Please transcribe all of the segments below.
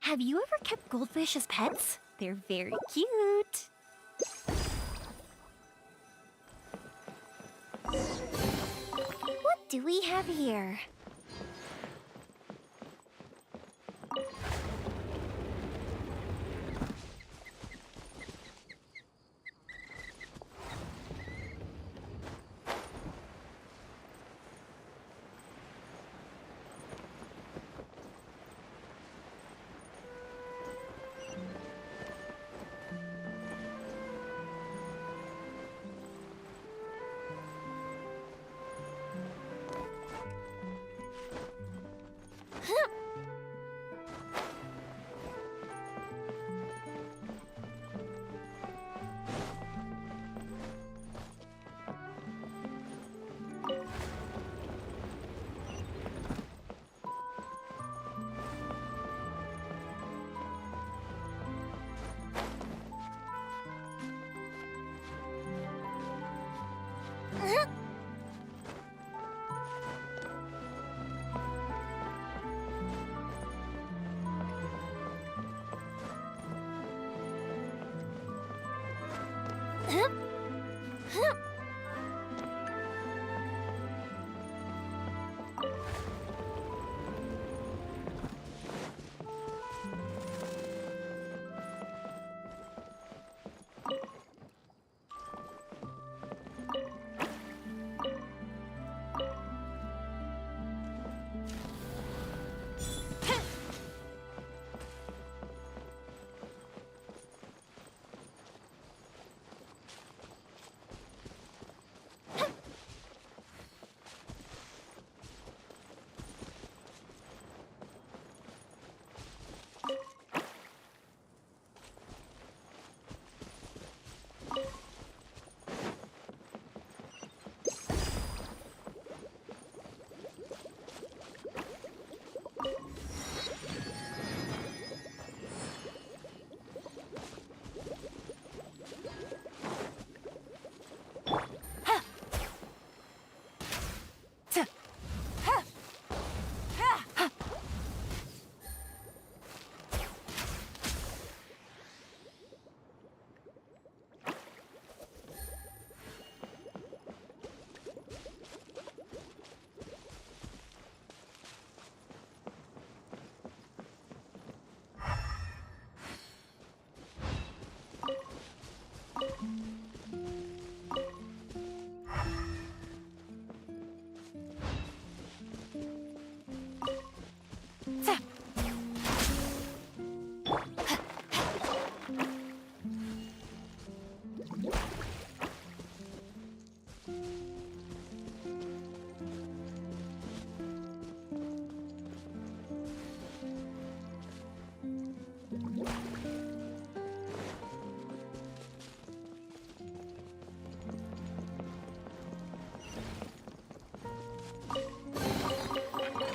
Have you ever kept goldfish as pets? They're very cute. What do we have here?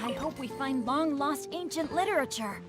I hope we find long-lost ancient literature.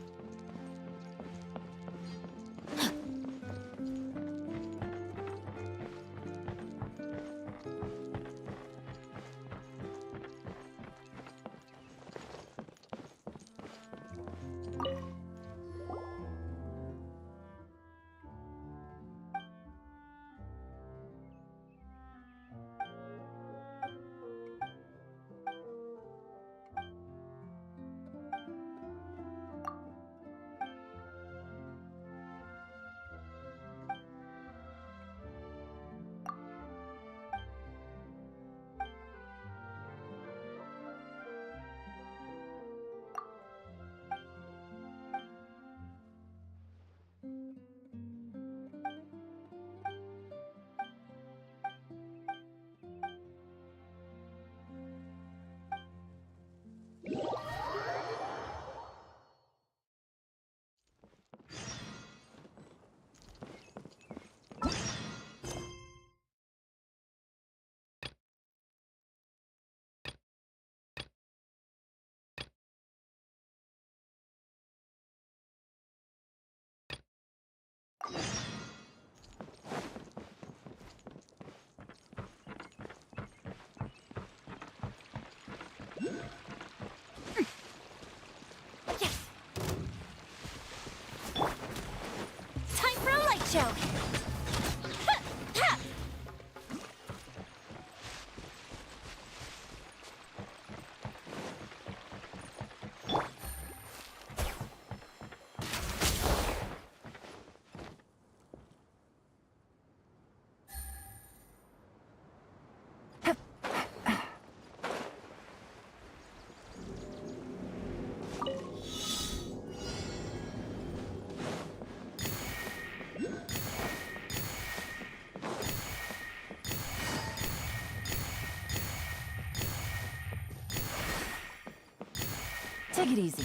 Take it easy.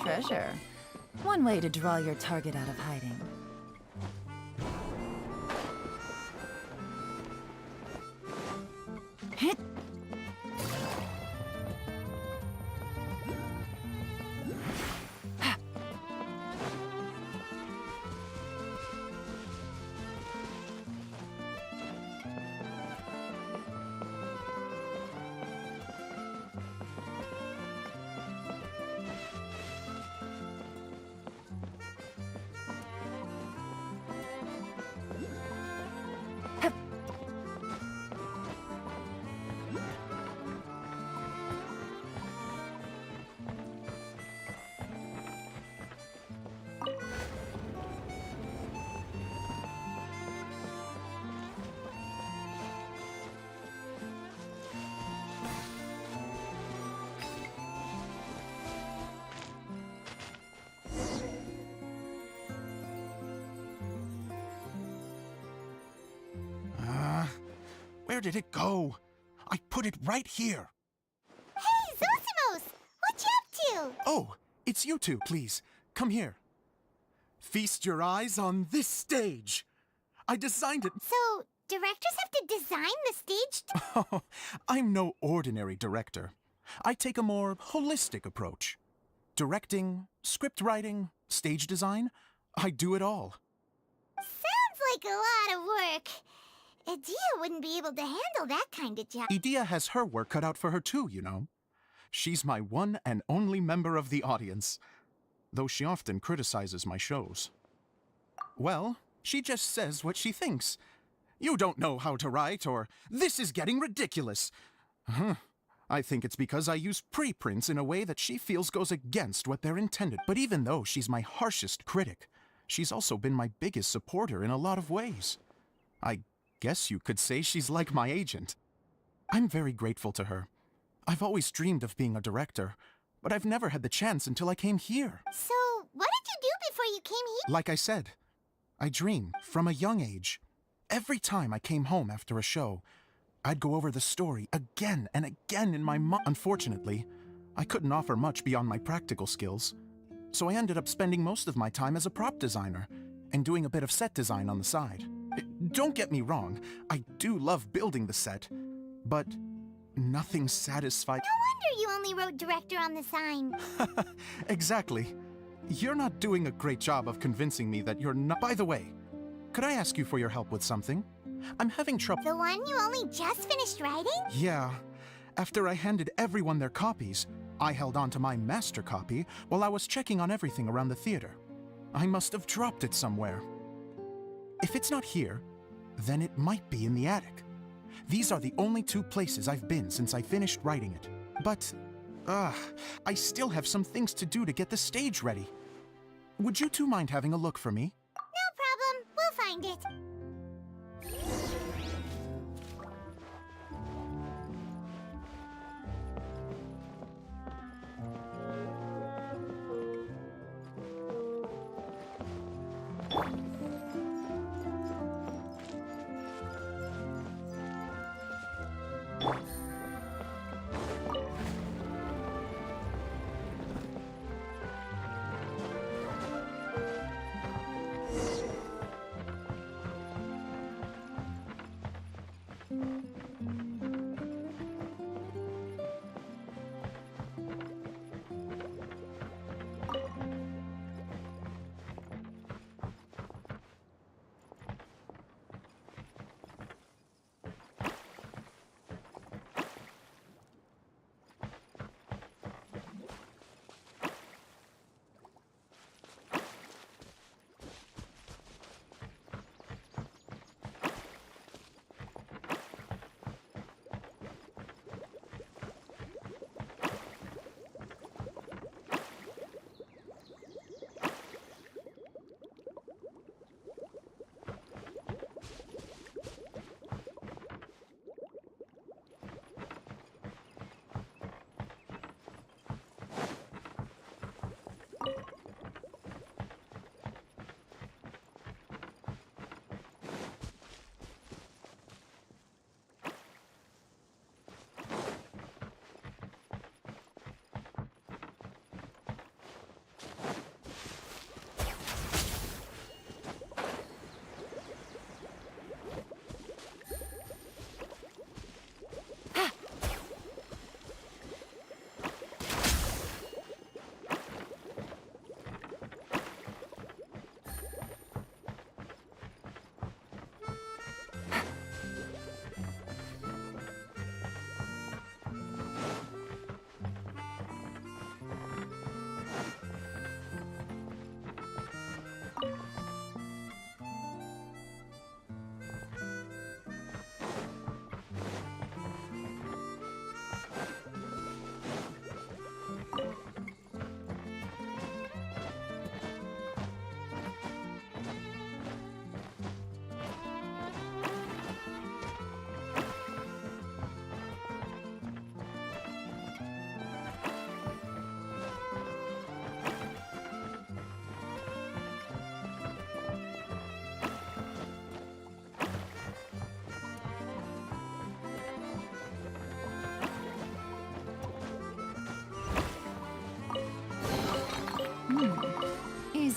Treasure. One way to draw your target out of hiding. Hit. Where did it go? I put it right here. Hey, Zosimos! What you up to? Oh, it's you two, please. Come here. Feast your eyes on this stage. I designed it. So, directors have to design the stage? Oh, I'm no ordinary director. I take a more holistic approach. Directing, script writing, stage design, I do it all. Sounds like a lot of work. Adia wouldn't be able to handle that kind of job. Adia has her work cut out for her too, you know. She's my one and only member of the audience, though she often criticizes my shows. Well, she just says what she thinks. You don't know how to write, or this is getting ridiculous. I think it's because I use preprints in a way that she feels goes against what they're intended. But even though she's my harshest critic, she's also been my biggest supporter in a lot of ways. I guess you could say she's like my agent. I'm very grateful to her. I've always dreamed of being a director, but I've never had the chance until I came here. So, what did you do before you came here? Like I said, I dream from a young age. Every time I came home after a show, I'd go over the story again and again in my mind. Unfortunately, I couldn't offer much beyond my practical skills, so I ended up spending most of my time as a prop designer and doing a bit of set design on the side. Don't get me wrong, I do love building the set, but nothing satisfied. No wonder you only wrote director on the sign. Exactly. You're not doing a great job of convincing me that you're not. By the way, could I ask you for your help with something? I'm having trouble. The one you only just finished writing? Yeah. After I handed everyone their copies, I held on to my master copy while I was checking on everything around the theater. I must have dropped it somewhere. If it's not here, then it might be in the attic. These are the only two places I've been since I finished writing it. But, I still have some things to do to get the stage ready. Would you two mind having a look for me? No problem. We'll find it.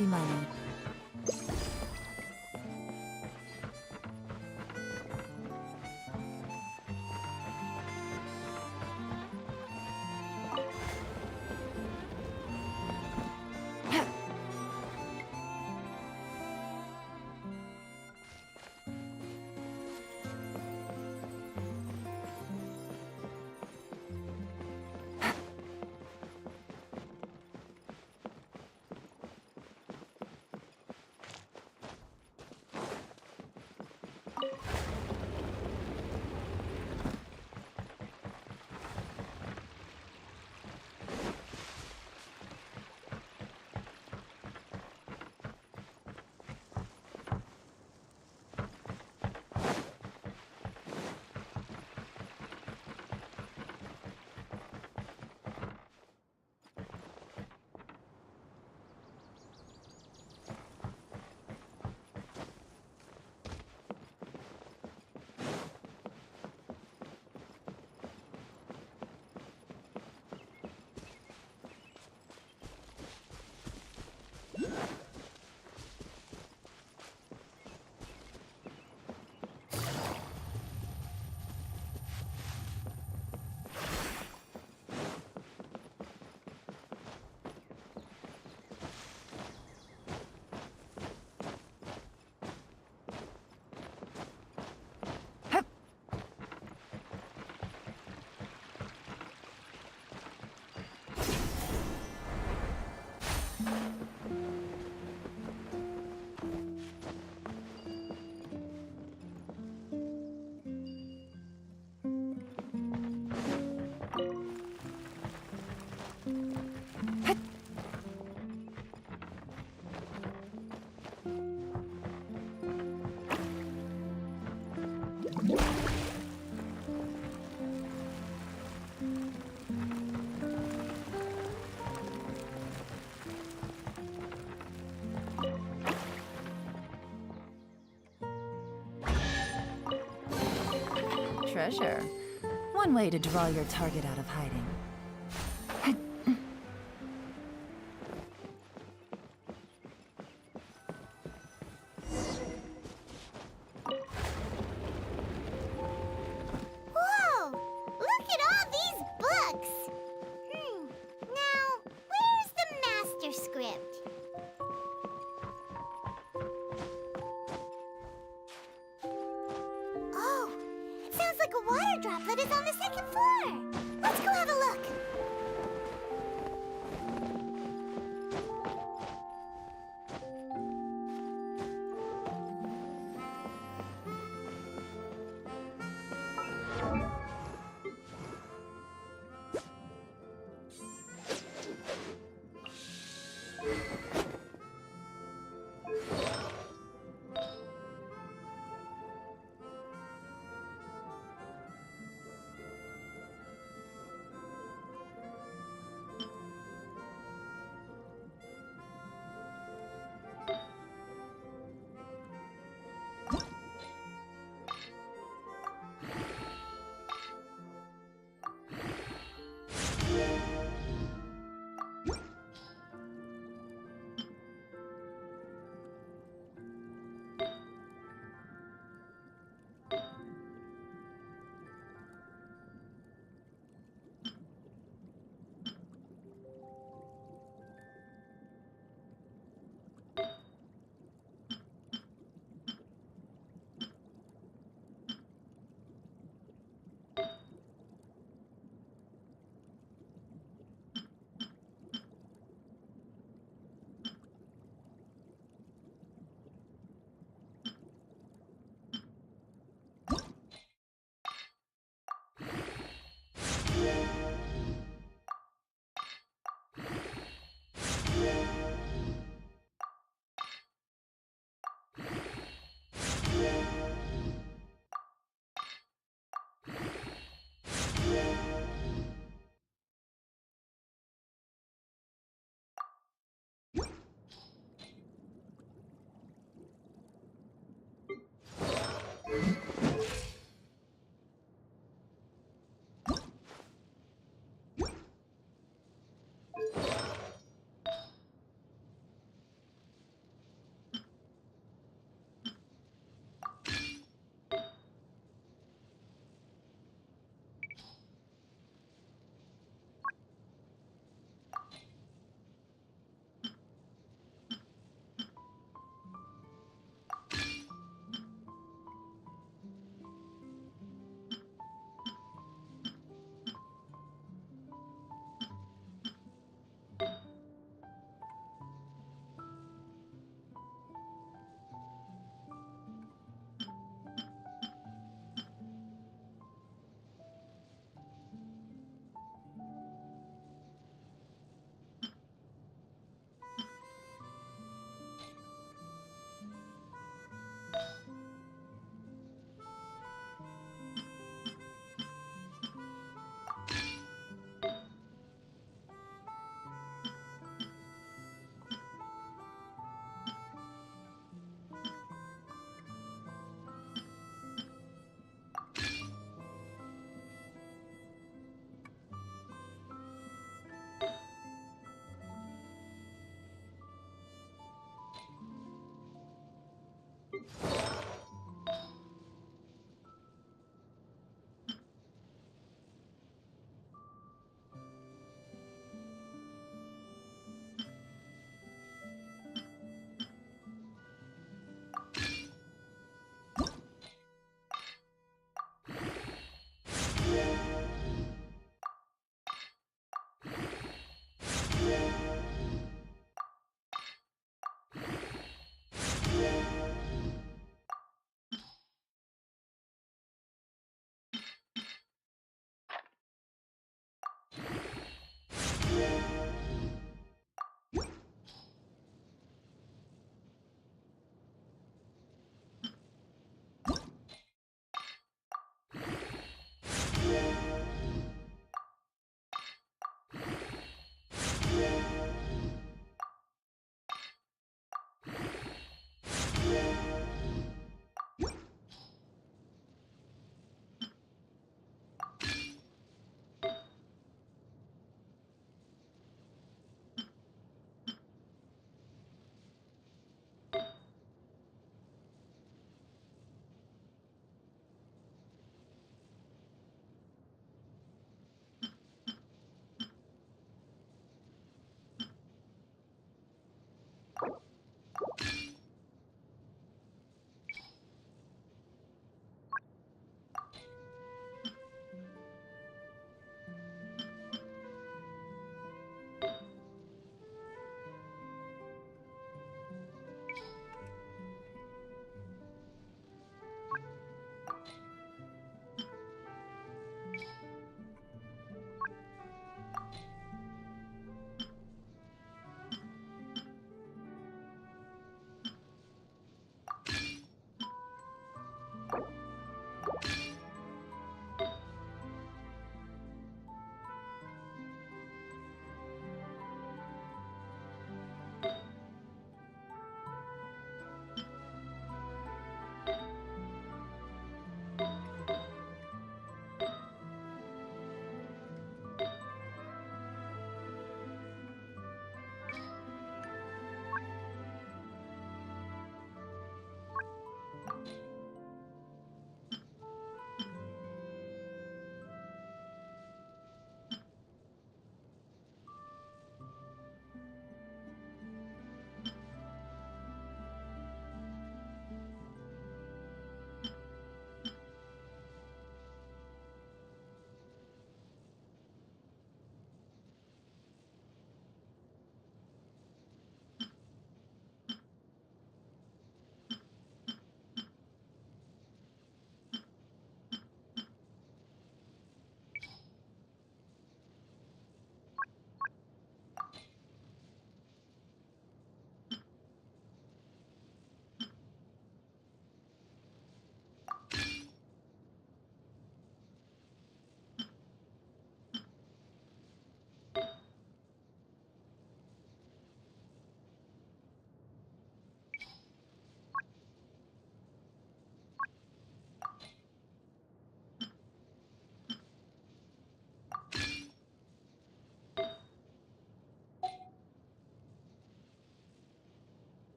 easy money. Treasure. One way to draw your target out of hiding. Whoa! Look at all these books! Now, where's the master script? Oh, it sounds like a water droplet is on the second floor. Let's go have a look.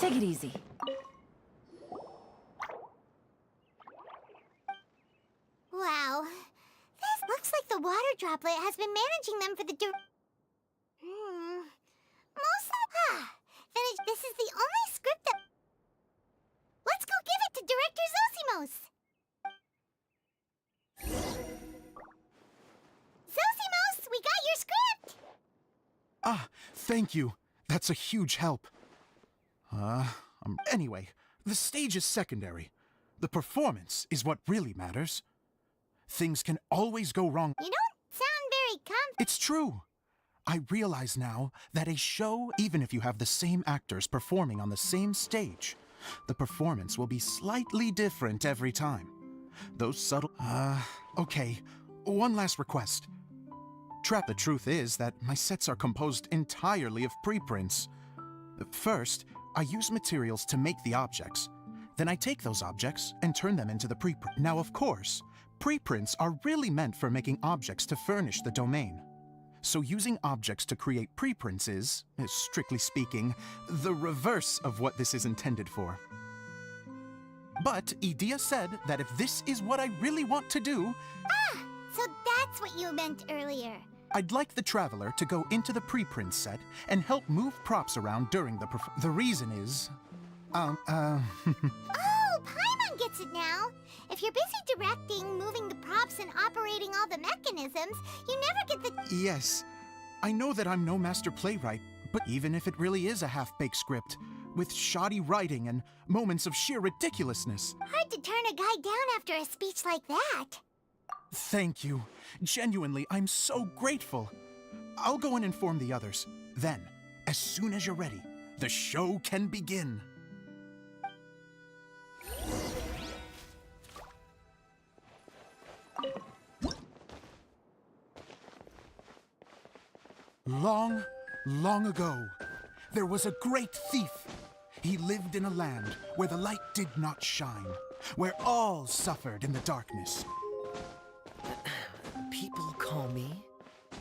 Take it easy. Wow. This looks like the water droplet has been managing them for the this is the only script that... Let's go give it to Director Zosimos! Zosimos, we got your script! Ah, thank you. That's a huge help. Anyway, the stage is secondary. The performance is what really matters. Things can always go wrong. You don't sound very confident. It's true. I realize now that a show, even if you have the same actors performing on the same stage, the performance will be slightly different every time. Those subtle... okay. One last request. The truth is that my sets are composed entirely of preprints. First, I use materials to make the objects. Then I take those objects and turn them into the preprint. Now, of course, preprints are really meant for making objects to furnish the domain. So using objects to create preprints is, strictly speaking, the reverse of what this is intended for. But Edea said that if this is what I really want to do... Ah, so that's what you meant earlier. I'd like the Traveler to go into the preprint set and help move props around during the reason is... Oh, Paimon gets it now. If you're busy directing, moving the props, and operating all the mechanisms, you never get the... Yes. I know that I'm no master playwright, but even if it really is a half-baked script, with shoddy writing and moments of sheer ridiculousness... Hard to turn a guy down after a speech like that. Thank you. Genuinely, I'm so grateful. I'll go and inform the others. Then, as soon as you're ready, the show can begin. Long, long ago, there was a great thief. He lived in a land where the light did not shine, where all suffered in the darkness. People call me...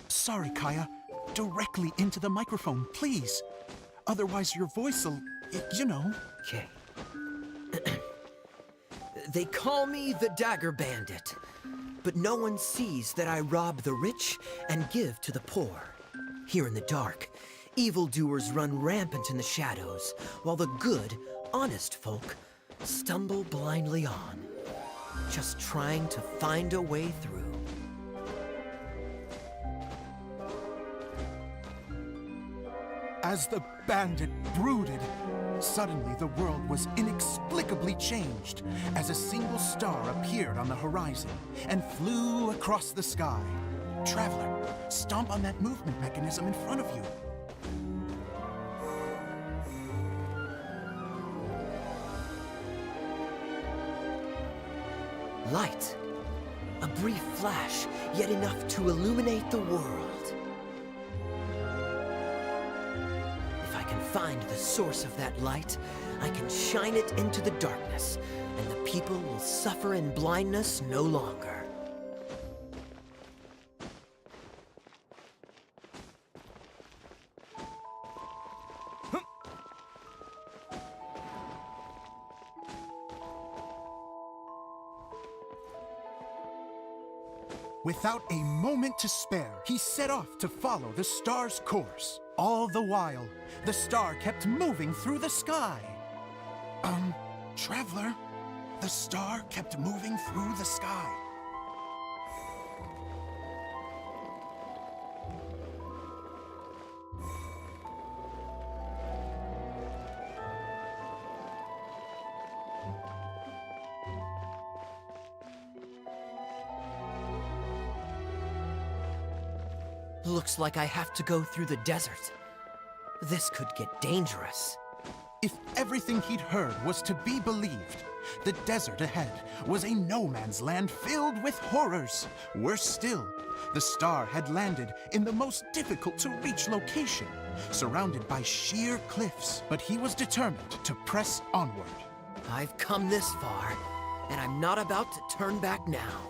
Sorry, Kaya. Directly into the microphone, please. Otherwise your voice'll... you know. Okay. They call me the Dagger Bandit, but no one sees that I rob the rich and give to the poor. Here in the dark, evildoers run rampant in the shadows, while the good, honest folk stumble blindly on, just trying to find a way through. As the bandit brooded, suddenly the world was inexplicably changed as a single star appeared on the horizon and flew across the sky. Traveler, stomp on that movement mechanism in front of you. Light. A brief flash, yet enough to illuminate the world. If I can find the source of that light, I can shine it into the darkness, and the people will suffer in blindness no longer. Without a moment to spare, he set off to follow the star's course. All the while, the star kept moving through the sky. Traveler, the star kept moving through the sky. Looks like I have to go through the desert. This could get dangerous. If everything he'd heard was to be believed, the desert ahead was a no-man's land filled with horrors. Worse still, the star had landed in the most difficult-to-reach location, surrounded by sheer cliffs. But he was determined to press onward. I've come this far, and I'm not about to turn back now.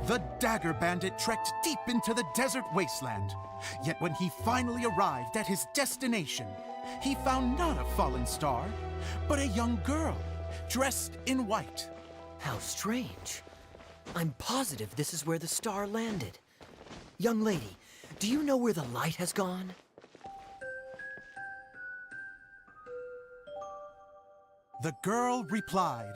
The dagger bandit trekked deep into the desert wasteland. Yet when he finally arrived at his destination, he found not a fallen star, but a young girl, dressed in white. How strange. I'm positive this is where the star landed. Young lady, do you know where the light has gone? The girl replied,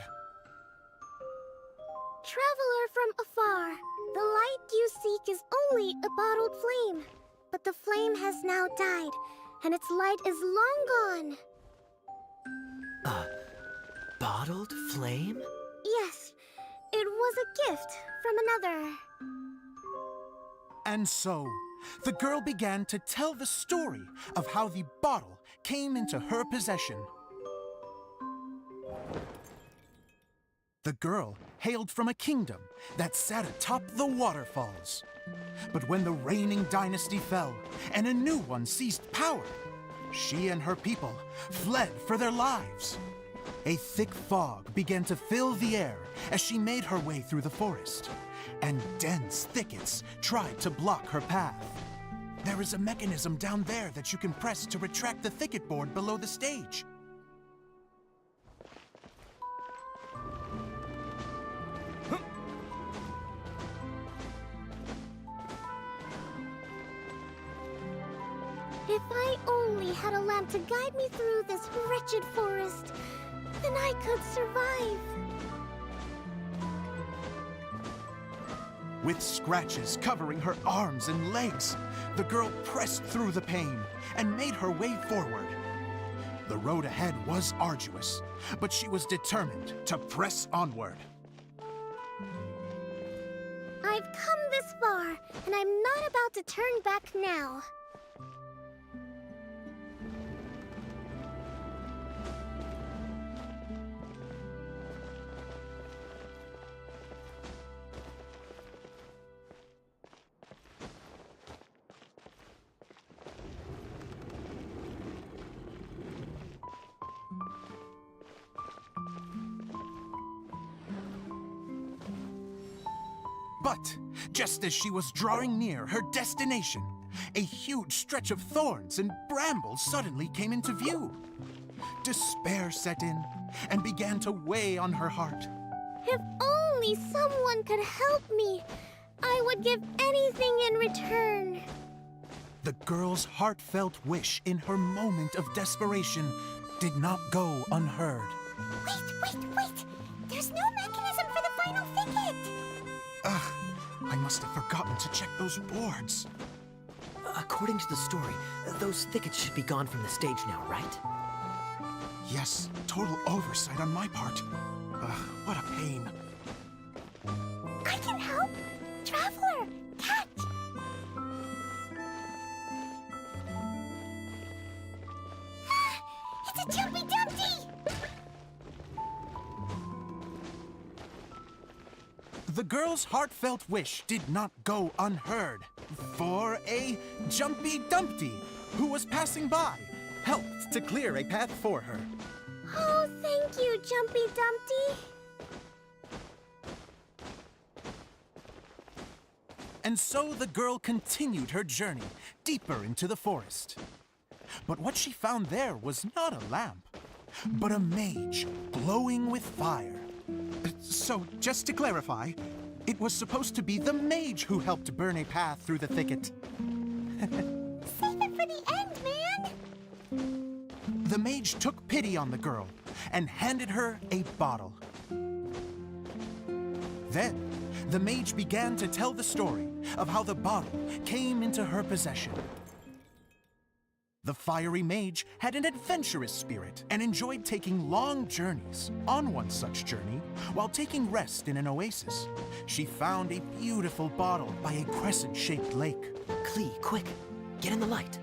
Traveler from afar, the light you seek is only a bottled flame. But the flame has now died, and its light is long gone. A bottled flame? Yes, it was a gift from another. And so, the girl began to tell the story of how the bottle came into her possession. The girl hailed from a kingdom that sat atop the waterfalls. But when the reigning dynasty fell and a new one seized power, she and her people fled for their lives. A thick fog began to fill the air as she made her way through the forest, and dense thickets tried to block her path. There is a mechanism down there that you can press to retract the thicket board below the stage. If I only had a lamp to guide me through this wretched forest, then I could survive. With scratches covering her arms and legs, the girl pressed through the pain and made her way forward. The road ahead was arduous, but she was determined to press onward. I've come this far, and I'm not about to turn back now. But just as she was drawing near her destination, a huge stretch of thorns and brambles suddenly came into view. Despair set in and began to weigh on her heart. If only someone could help me, I would give anything in return. The girl's heartfelt wish in her moment of desperation did not go unheard. Wait! There's no mechanism for the final thicket! Ugh, I must have forgotten to check those boards. According to the story, those thickets should be gone from the stage now, right? Yes, total oversight on my part. Ugh, what a pain. I can help! Traveler, catch! It's a Jumpy Dumpty! The girl's heartfelt wish did not go unheard, for a Jumpy Dumpty, who was passing by, helped to clear a path for her. Oh, thank you, Jumpy Dumpty. And so the girl continued her journey deeper into the forest. But what she found there was not a lamp, but a mage glowing with fire. So, just to clarify, it was supposed to be the mage who helped burn a path through the thicket. Save it for the end, man! The mage took pity on the girl and handed her a bottle. Then, the mage began to tell the story of how the bottle came into her possession. The fiery mage had an adventurous spirit and enjoyed taking long journeys. On one such journey, while taking rest in an oasis, she found a beautiful bottle by a crescent-shaped lake. Klee, quick, get in the light.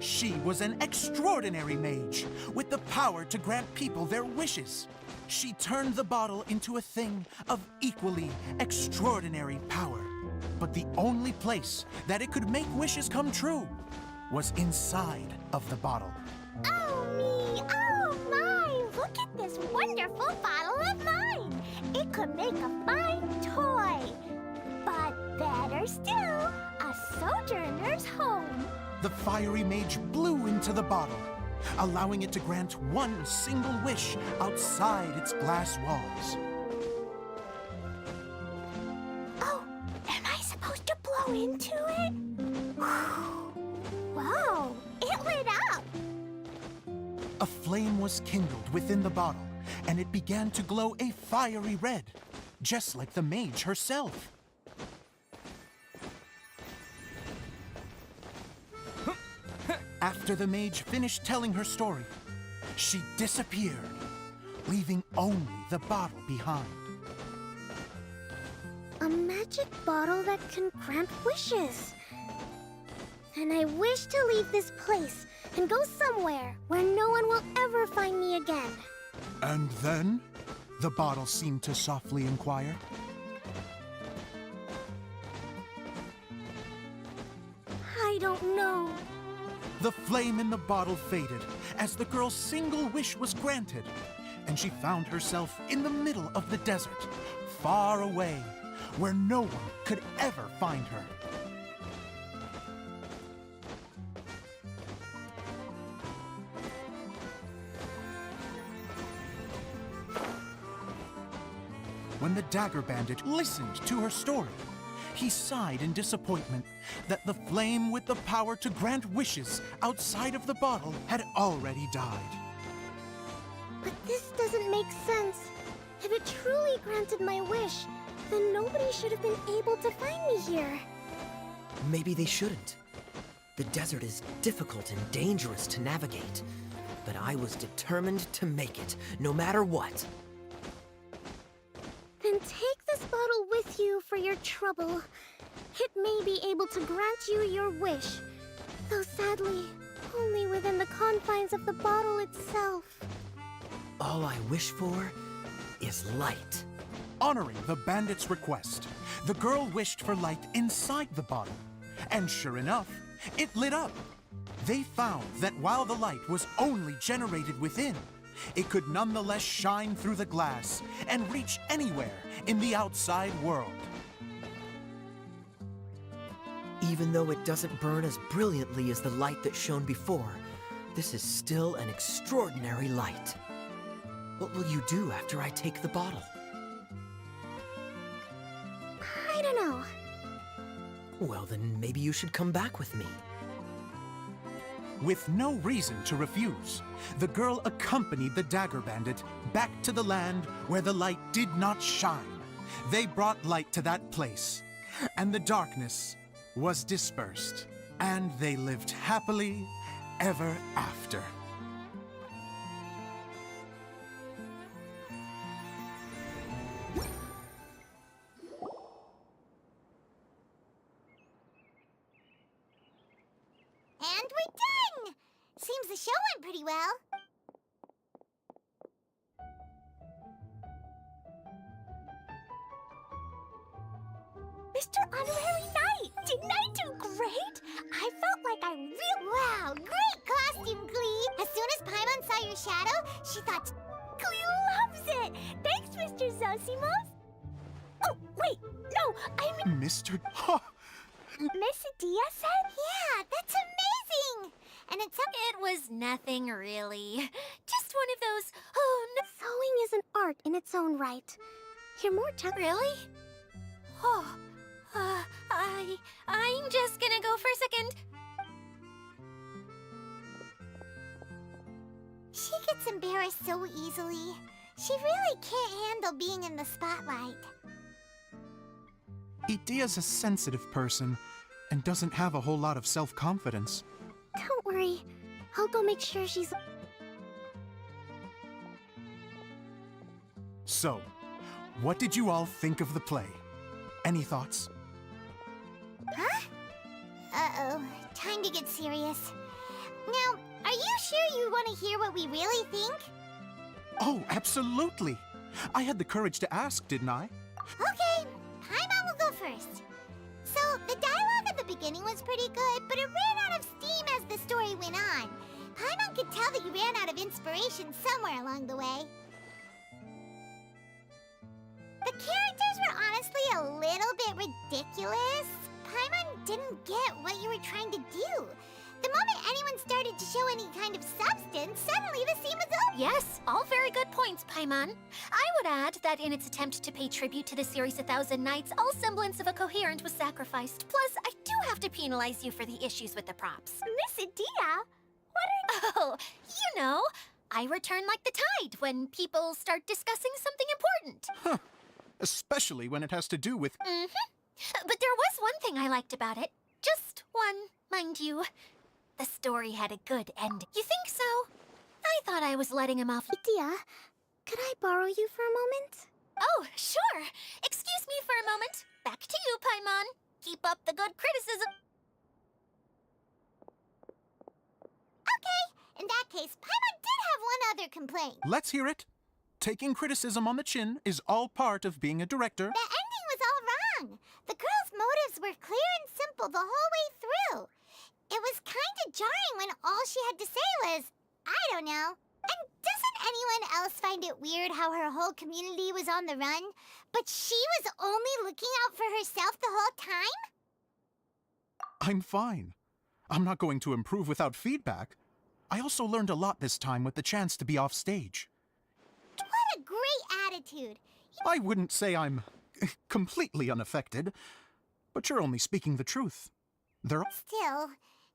She was an extraordinary mage with the power to grant people their wishes. She turned the bottle into a thing of equally extraordinary power. But the only place that it could make wishes come true was inside of the bottle. Oh me! Oh my! Look at this this wonderful bottle of mine. It could make a fine toy. But better still, a sojourner's home. The fiery mage blew into the bottle, allowing it to grant one single wish outside its glass walls. Oh, am I supposed to blow into it? Whoa, it lit up. A flame was kindled within the bottle, and it began to glow a fiery red, just like the mage herself. After the mage finished telling her story, she disappeared, leaving only the bottle behind. A magic bottle that can grant wishes. And I wish to leave this place and go somewhere where no one will ever find me again. And then, the bottle seemed to softly inquire. I don't know. The flame in the bottle faded as the girl's single wish was granted, and she found herself in the middle of the desert, far away, where no one could ever find her. When the Dagger Bandit listened to her story, he sighed in disappointment that the flame with the power to grant wishes outside of the bottle had already died. But this doesn't make sense. If it truly granted my wish, then nobody should have been able to find me here. Maybe they shouldn't. The desert is difficult and dangerous to navigate, but I was determined to make it, no matter what. Then take this bottle with you for your trouble. It may be able to grant you your wish, though sadly, only within the confines of the bottle itself. All I wish for is light. Honoring the bandit's request, the girl wished for light inside the bottle, and sure enough, it lit up. They found that while the light was only generated within, it could nonetheless shine through the glass and reach anywhere in the outside world. Even though it doesn't burn as brilliantly as the light that shone before, this is still an extraordinary light. What will you do after I take the bottle? I don't know. Well, then maybe you should come back with me. With no reason to refuse, the girl accompanied the Dagger Bandit back to the land where the light did not shine. They brought light to that place, and the darkness was dispersed, and they lived happily ever after. And we're done! Seems the show went pretty well. Mr. Honorary Knight, didn't I do great? I felt like I really... Wow, great costume, Glee! As soon as Paimon saw your shadow, she thought, Glee loves it! Thanks, Mr. Zosimos! Oh, wait, no, I mean... Mr. Miss Adia-san? Yeah, that's amazing! And it's It was nothing really. Just one of those, oh no. Sewing is an art in its own right. You're more Really? Oh, I'm just gonna go for a second. She gets embarrassed so easily. She really can't handle being in the spotlight. Idea's a sensitive person and doesn't have a whole lot of self-confidence. Don't worry. I'll go make sure she's... So, what did you all think of the play? Any thoughts? Huh? Uh-oh. Time to get serious. Now, are you sure you want to hear what we really think? Oh, absolutely! I had the courage to ask, didn't I? Okay, Paimon will go first. So, the dialogue at the beginning was pretty good, but it ran out of steam as the story went on. Paimon could tell that you ran out of inspiration somewhere along the way. ridiculous. Paimon didn't get what you were trying to do. The moment anyone started to show any kind of substance, suddenly the scene was over. Yes, all very good points, Paimon. I would add that in its attempt to pay tribute to the series 1,000 Nights, all semblance of a coherent was sacrificed. Plus, I do have to penalize you for the issues with the props. Miss Adia, Oh, you know, I return like the tide when people start discussing something important. Especially when it has to do with. But there was one thing I liked about it. Just one, mind you. The story had a good ending. You think so? I thought I was letting him off. Adia, could I borrow you for a moment? Oh, sure. Excuse me for a moment. Back to you, Paimon. Keep up the good criticism. Okay, in that case, Paimon did have one other complaint. Let's hear it. Taking criticism on the chin is all part of being a director. The ending was all wrong. The girl's motives were clear and simple the whole way through. It was kind of jarring when all she had to say was, I don't know. And doesn't anyone else find it weird how her whole community was on the run, but she was only looking out for herself the whole time? I'm fine. I'm not going to improve without feedback. I also learned a lot this time with the chance to be off stage. What a great attitude. I wouldn't say I'm completely unaffected, but you're only speaking the truth. Still,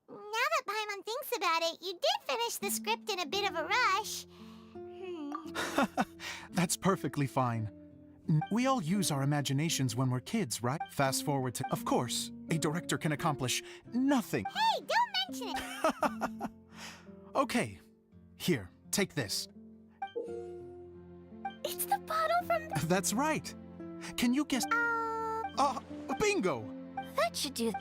now that Paimon thinks about it, you did finish the script in a bit of a rush. That's perfectly fine. We all use our imaginations when we're kids, right? Fast forward to... Of course, a director can accomplish nothing. Hey, don't mention it. Okay, here, take this. It's the bottle from the... That's right. Can you guess... Bingo! That should do.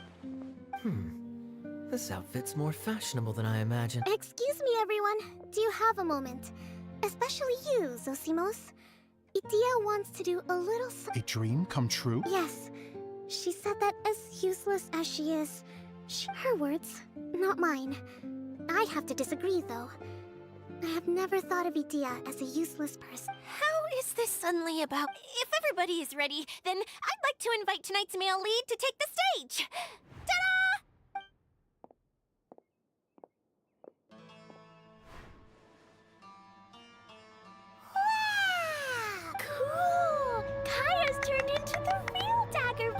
This outfit's more fashionable than I imagined. Excuse me, everyone. Do you have a moment? Especially you, Zosimos. Idia wants to do a little... A dream come true? Yes. She said that as useless as she is, her words, not mine. I have to disagree, though. I have never thought of Idia as a useless person. How is this suddenly about? If everybody is ready, then I'd like to invite tonight's male lead to take the stage. Ta-da! Wow! Cool! Kaya's turned into the real dagger.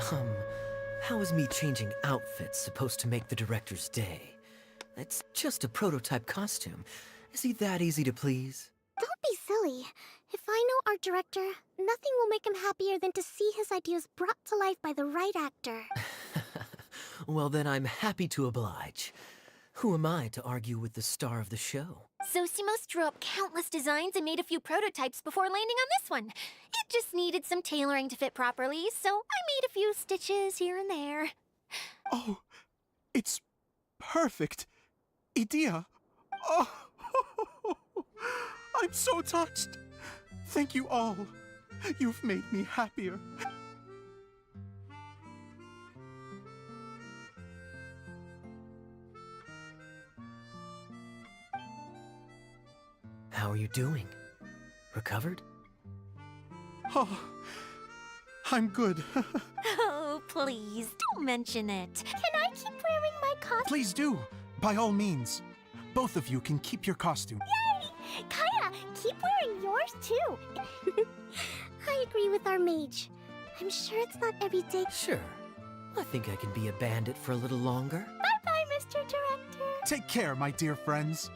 How is me changing outfits supposed to make the director's day? It's just a prototype costume. Is he that easy to please? Don't be silly. If I know our director, nothing will make him happier than to see his ideas brought to life by the right actor. Well, then I'm happy to oblige. Who am I to argue with the star of the show? Zosimos drew up countless designs and made a few prototypes before landing on this one. It just needed some tailoring to fit properly, so I made a few stitches here and there. Oh, it's perfect. Idia. Oh, I'm so touched. Thank you all. You've made me happier. How are you doing? Recovered? Oh, I'm good. Oh, please, don't mention it. Can I keep wearing my costume? Please do, by all means. Both of you can keep your costume. Yay! Kaya, keep wearing yours too. I agree with our mage. I'm sure it's not every day. Sure. I think I can be a bandit for a little longer. Bye-bye, Mr. Director. Take care, my dear friends.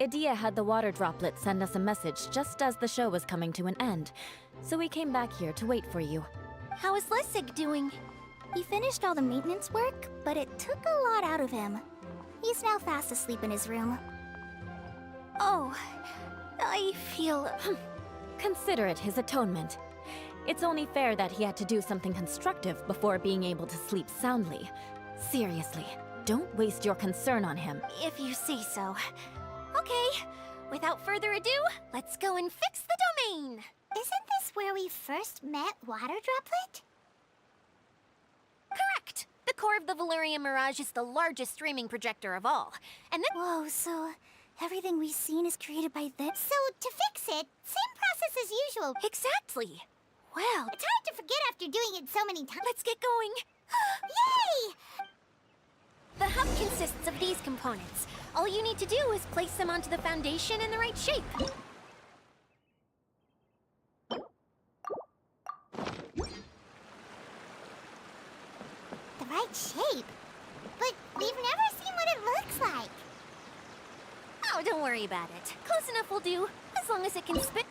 Idia had the water droplet send us a message just as the show was coming to an end, so we came back here to wait for you. How is Lessig doing? He finished all the maintenance work, but it took a lot out of him. He's now fast asleep in his room. Oh, I feel... Consider it his atonement. It's only fair that he had to do something constructive before being able to sleep soundly. Seriously, don't waste your concern on him. If you say so. Okay, without further ado, let's go and fix the domain! Isn't this where we first met Water Droplet? Correct! The core of the Valerian Mirage is the largest streaming projector of all. And then... Whoa, so everything we've seen is created by this? So to fix it, same process as usual. Exactly! Well, It's hard to forget after doing it so many times. let's get going! Yay! The hub consists of these components. All you need to do is place them onto the foundation in the right shape. The right shape? But we've never seen what it looks like. Oh, don't worry about it. Close enough will do, as long as it can spit.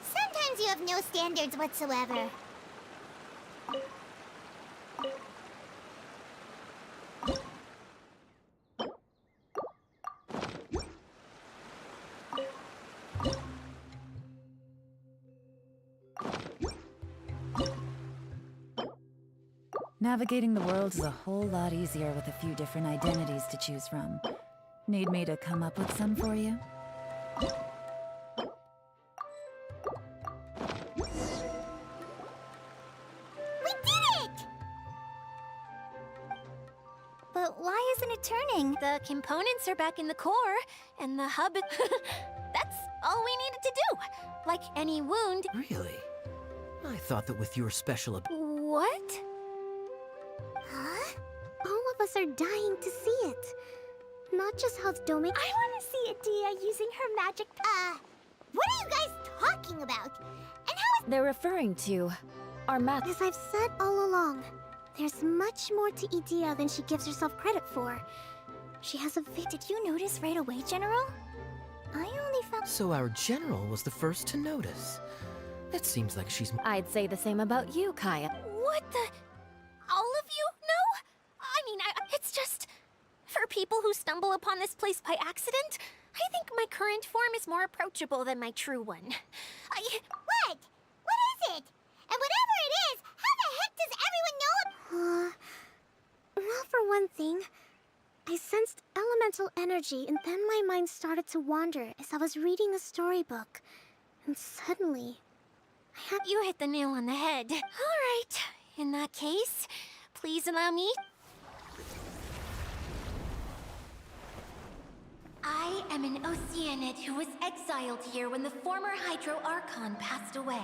Sometimes you have no standards whatsoever. Navigating the world is a whole lot easier with a few different identities to choose from. Need me to come up with some for you? We did it! But why isn't it turning? The components are back in the core, and the hub... That's all we needed to do. Like any wound... Really? I thought that with your special What? Huh? All of us are dying to see it. Not just how it's doming. I want to see Adia using her magic. What are you guys talking about? And how is... They're referring to our math. As I've said all along, there's much more to Idia than she gives herself credit for. She has a Did you notice right away, General? I only found... So our general was the first to notice. It seems like she's... I'd say the same about you, Kaya. What the... All of you? No? I mean, it's just... For people who stumble upon this place by accident, I think my current form is more approachable than my true one. What? What is it? And whatever it is, how the heck does everyone know? Well, for one thing, I sensed elemental energy, and then my mind started to wander as I was reading a storybook. And suddenly, I had... You hit the nail on the head. All right. In that case, please allow me... I am an Oceanid who was exiled here when the former Hydro Archon passed away.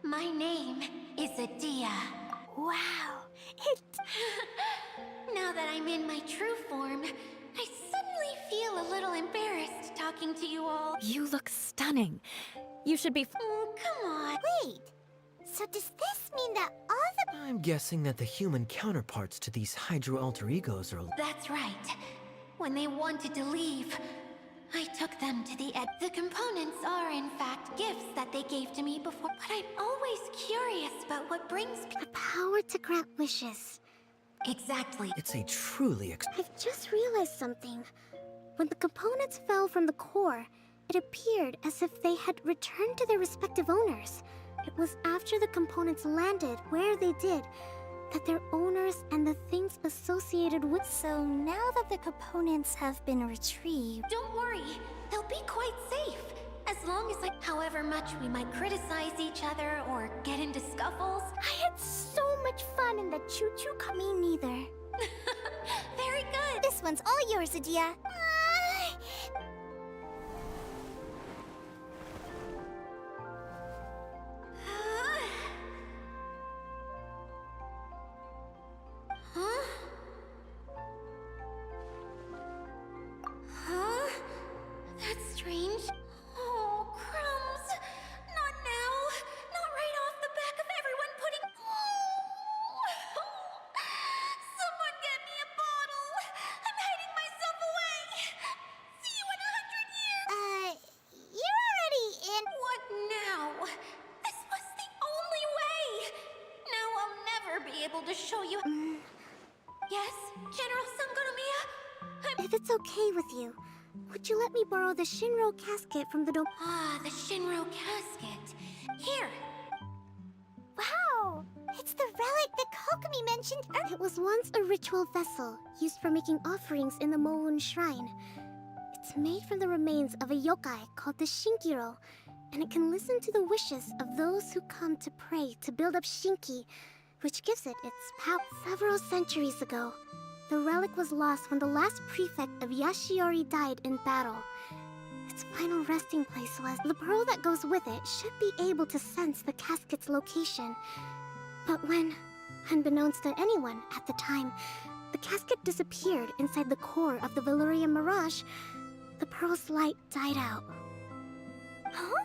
My name is Adia. Wow, Now that I'm in my true form, I suddenly feel a little embarrassed talking to you all. You look stunning. You should be... Come on. Wait, so does this mean that all the... I'm guessing that the human counterparts to these Hydro alter egos are... That's right. When they wanted to leave, I took them to the edge. The components are, in fact, gifts that they gave to me before. But I'm always curious about what brings The power to grant wishes. Exactly. It's a truly I've just realized something. When the components fell from the core, it appeared as if they had returned to their respective owners. It was after the components landed where they did that their owners and the things associated with... So now that the components have been retrieved... Don't worry, they'll be quite safe. As long as, however much we might criticize each other or get into scuffles. I had so much fun in the choo-choo car. Me neither. Very good. This one's all yours, Adia. Huh? to show you. Yes, General Sangonomiya? If it's okay with you, would you let me borrow the Shinro casket from the dome? Ah, the Shinro casket. Here. Wow! It's the relic that Kokomi mentioned. It was once a ritual vessel used for making offerings in the Moon Shrine. It's made from the remains of a yokai called the Shinkiro, and it can listen to the wishes of those who come to pray to build up Shinki, which gives it its power. Several centuries ago, the relic was lost when the last prefect of Yashiori died in battle. Its final resting place was... The pearl that goes with it should be able to sense the casket's location. But when, unbeknownst to anyone at the time, the casket disappeared inside the core of the Valyrian Mirage, the pearl's light died out. Huh?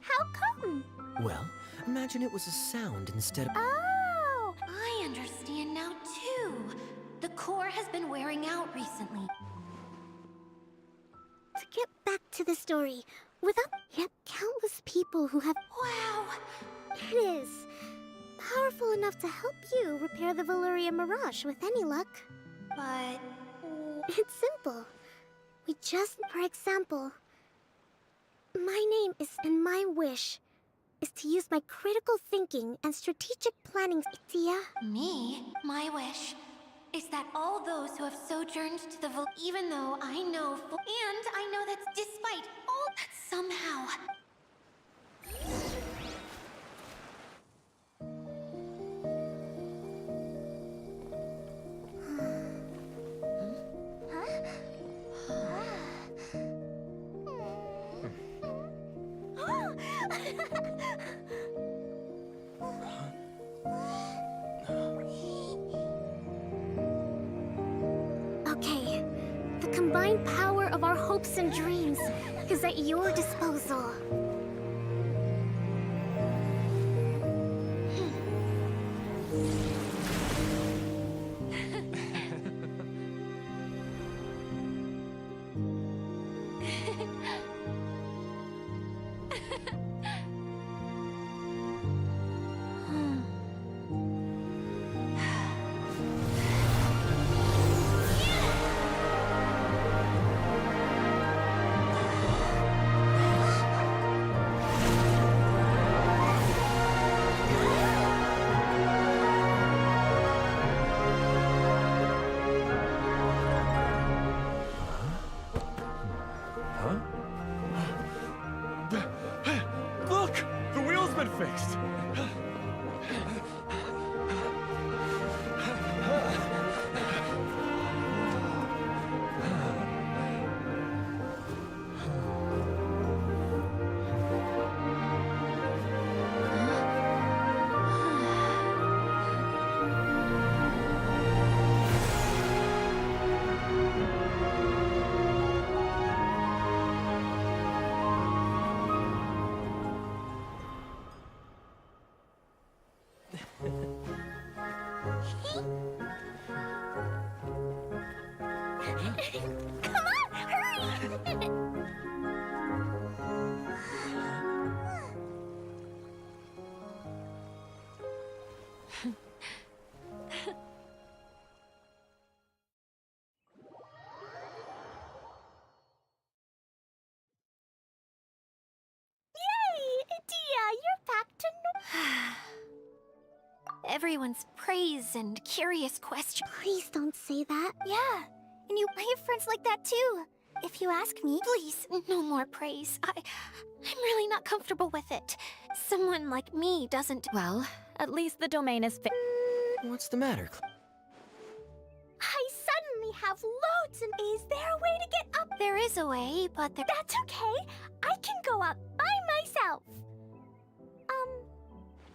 How come? Well, imagine it was a sound instead of... Oh! I understand now, too. The core has been wearing out recently. To get back to the story, without yet countless people who have... Wow! It is powerful enough to help you repair the Valyrian Mirage with any luck. But... It's simple. We just, for example... My name is, and my wish is to use my critical thinking and strategic planning idea. Me? My wish is that all those who have sojourned to the even though I know and I know that despite all that somehow... Okay, the combined power of our hopes and dreams is at your disposal. Look! The wheel's been fixed! Come on, hurry! Yay! Dia, you're back to Everyone's praise and curious question. Please don't say that. Yeah, and I have friends like that too. If you ask me, please, no more praise. I'm really not comfortable with it. Someone like me doesn't... Well, at least the domain is What's the matter? I suddenly have loads and... Is there a way to get up? There is a way, but there... That's okay. I can go up by myself.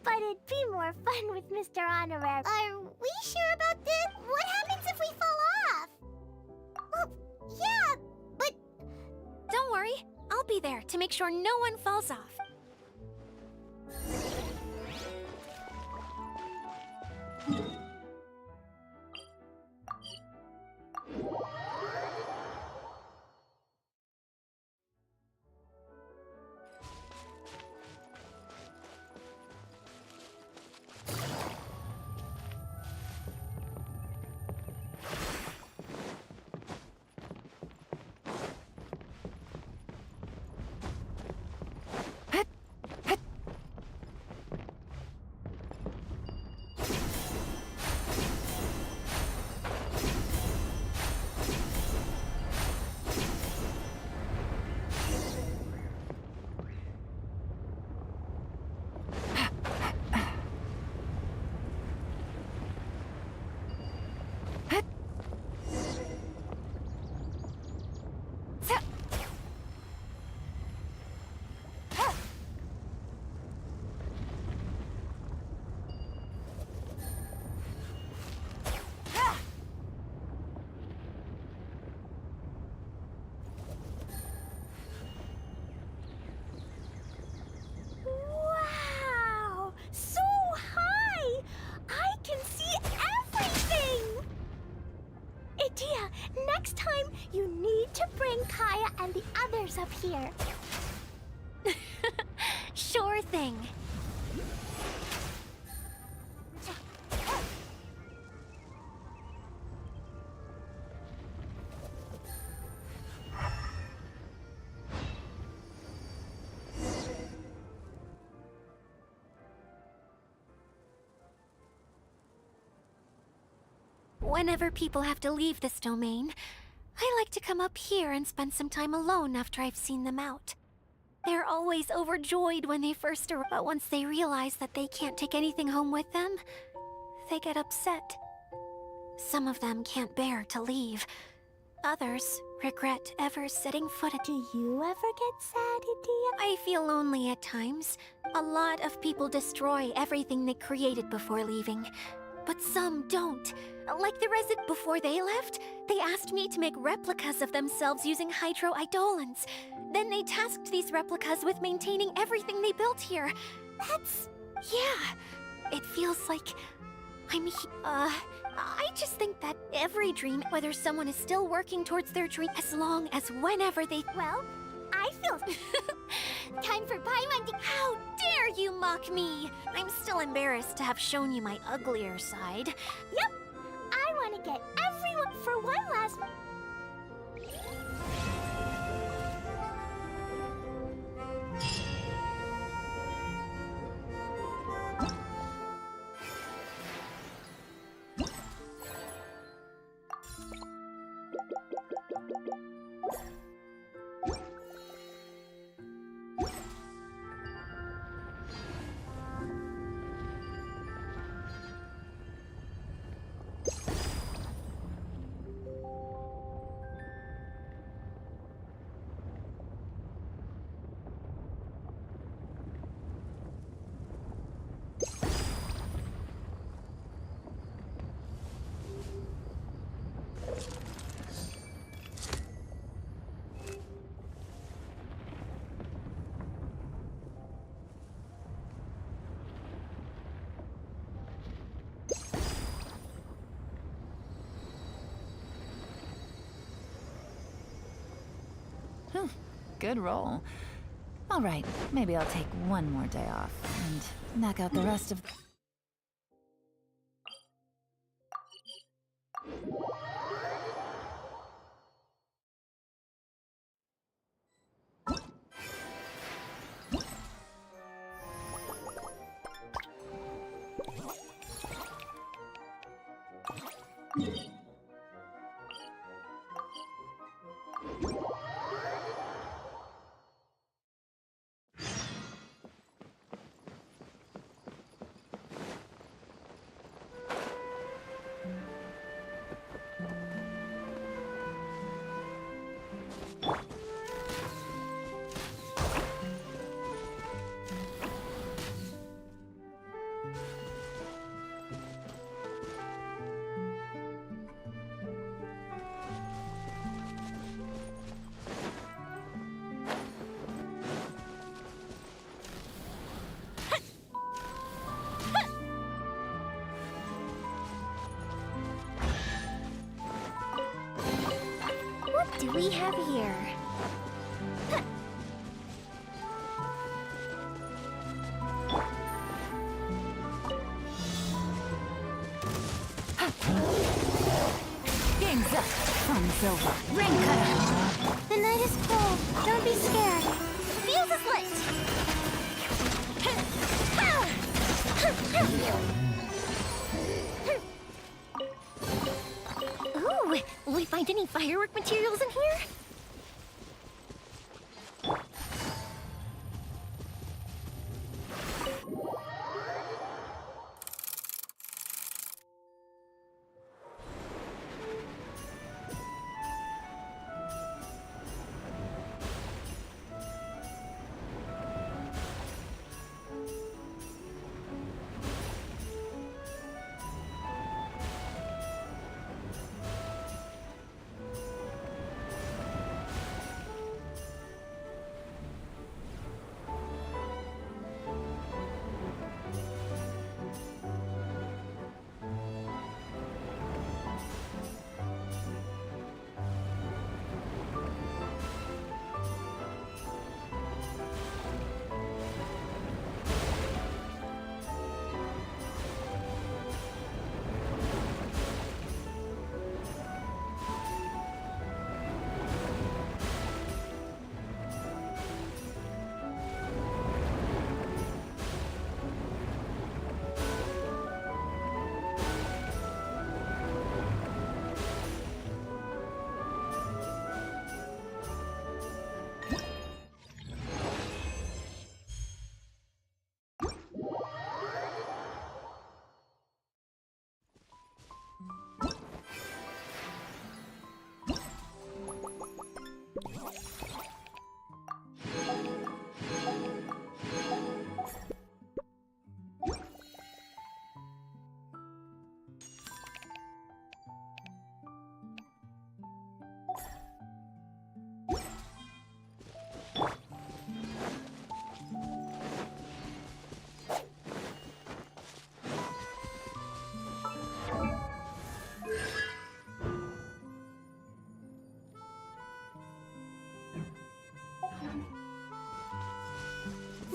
But it'd be more fun with Mr. Honorary. Are we sure about this? What happens if we fall off? Well, yeah, but... Don't worry, I'll be there to make sure no one falls off. here. Sure thing. Whenever people have to leave this domain, I like to come up here and spend some time alone after I've seen them out. They're always overjoyed when they first arrive, but once they realize that they can't take anything home with them, they get upset. Some of them can't bear to leave. Others regret ever setting foot at... Do you ever get sad, Idia? I feel lonely at times. A lot of people destroy everything they created before leaving. But some don't. Like the resident before they left, they asked me to make replicas of themselves using hydro-eidolons. Then they tasked these replicas with maintaining everything they built here. That's... yeah. It feels like... I just think that every dream, whether someone is still working towards their dream, as long as whenever they... Well, I feel... Time for Paimon to... How dare you mock me! I'm still embarrassed to have shown you my uglier side. Yep! I want to get everyone for one last... Good roll. All right, maybe I'll take one more day off and knock out the rest of... What do we have here? Game's up! From Silver. Ring cutter! The night is cold. Don't be scared. Fuse is lit! Ooh, will we find any firework materials in here?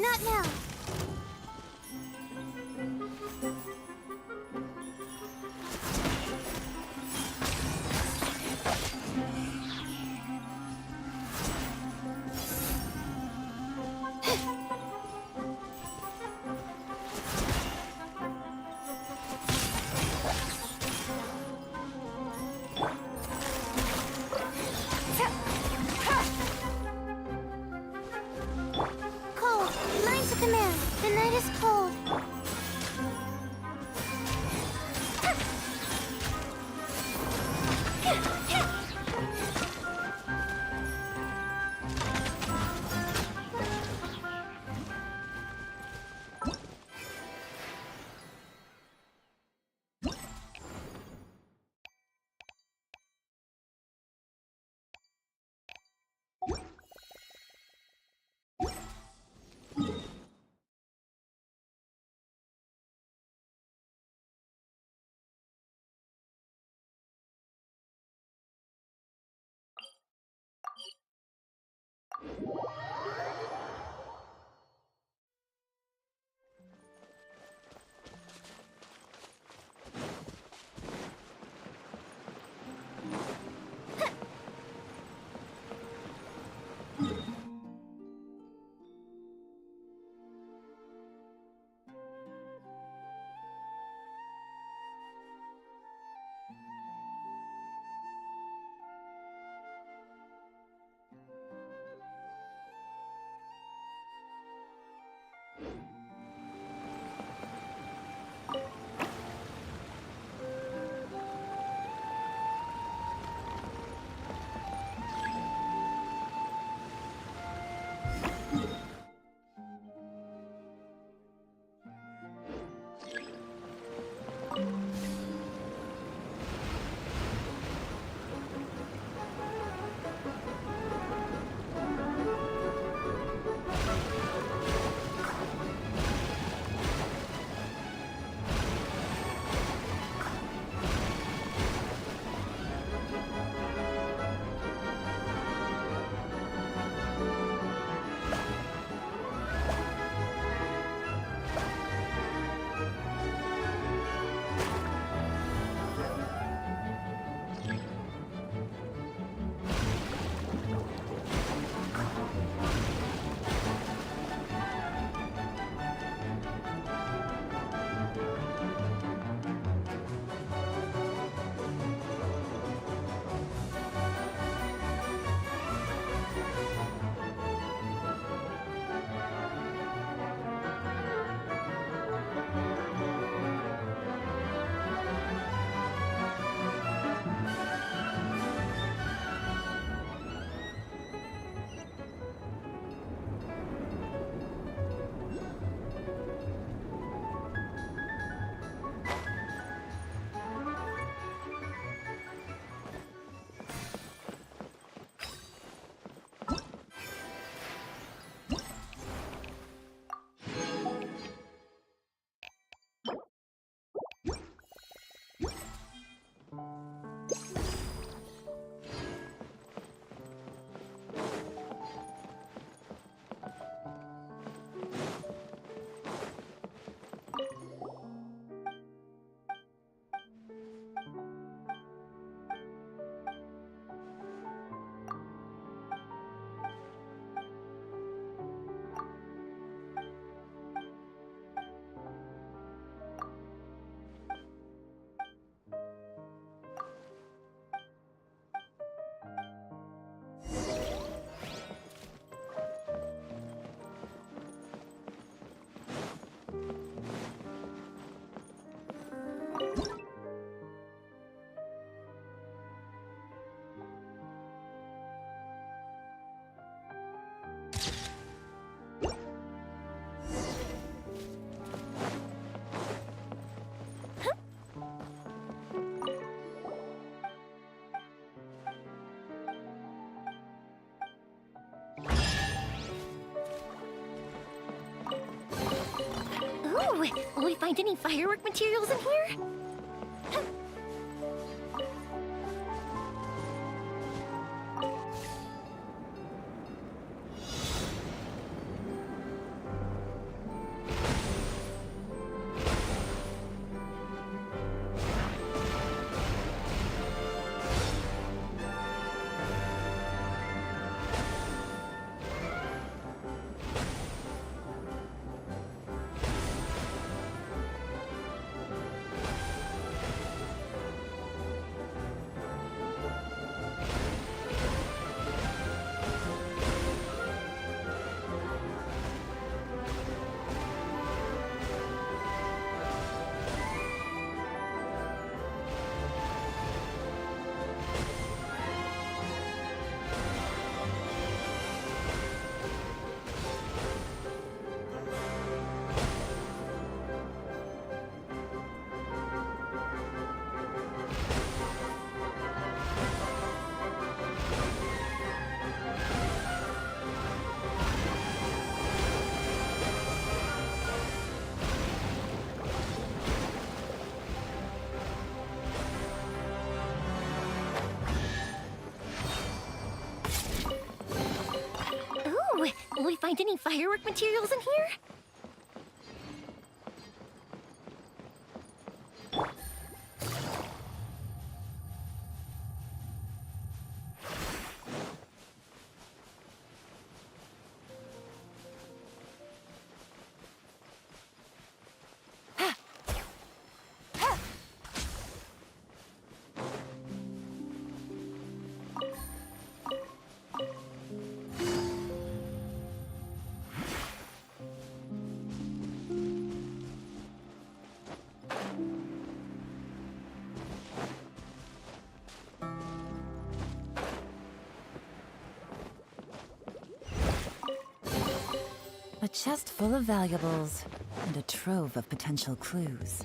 Not now. Cold. Line to command. The night is cold. Will we find any firework materials in here? any firework materials in here? A chest full of valuables, and a trove of potential clues.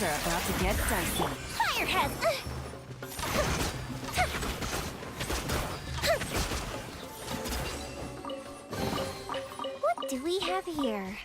are about to get dicey. Firehead! What do we have here?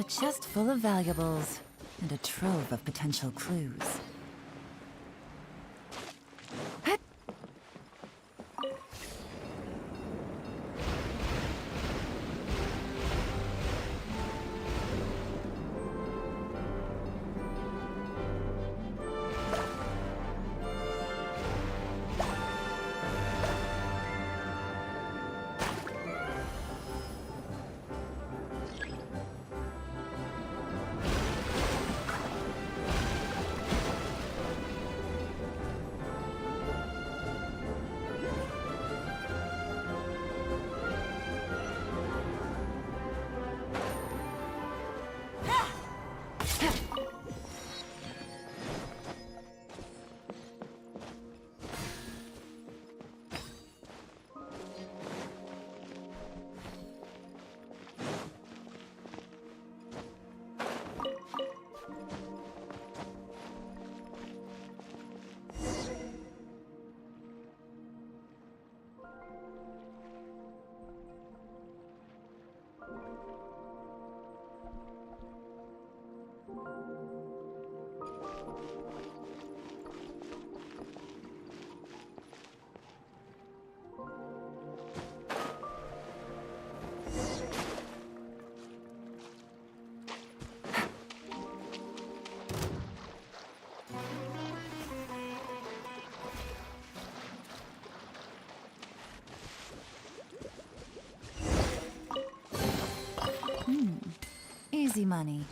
chest full of valuables, and a trove of potential clues. Easy money.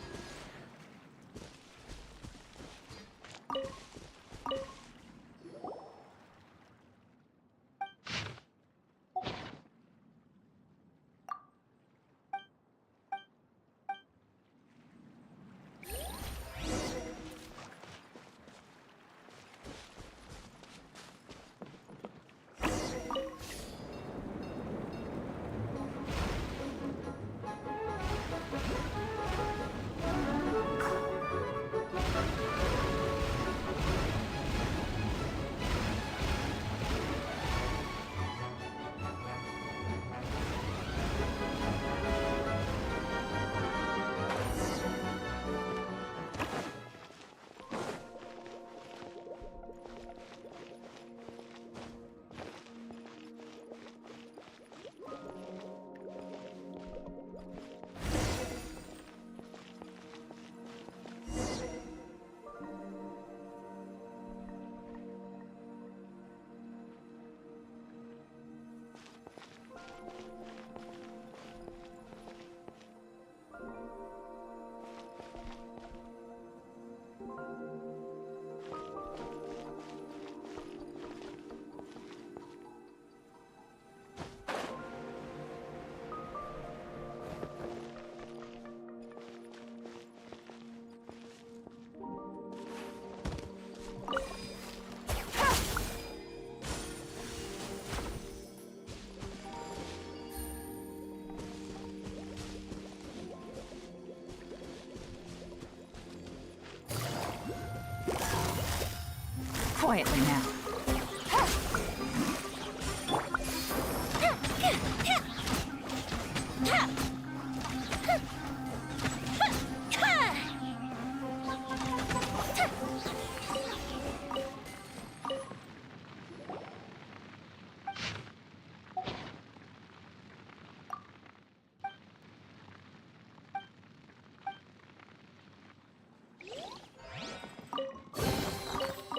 Quietly now.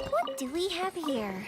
What do we have here?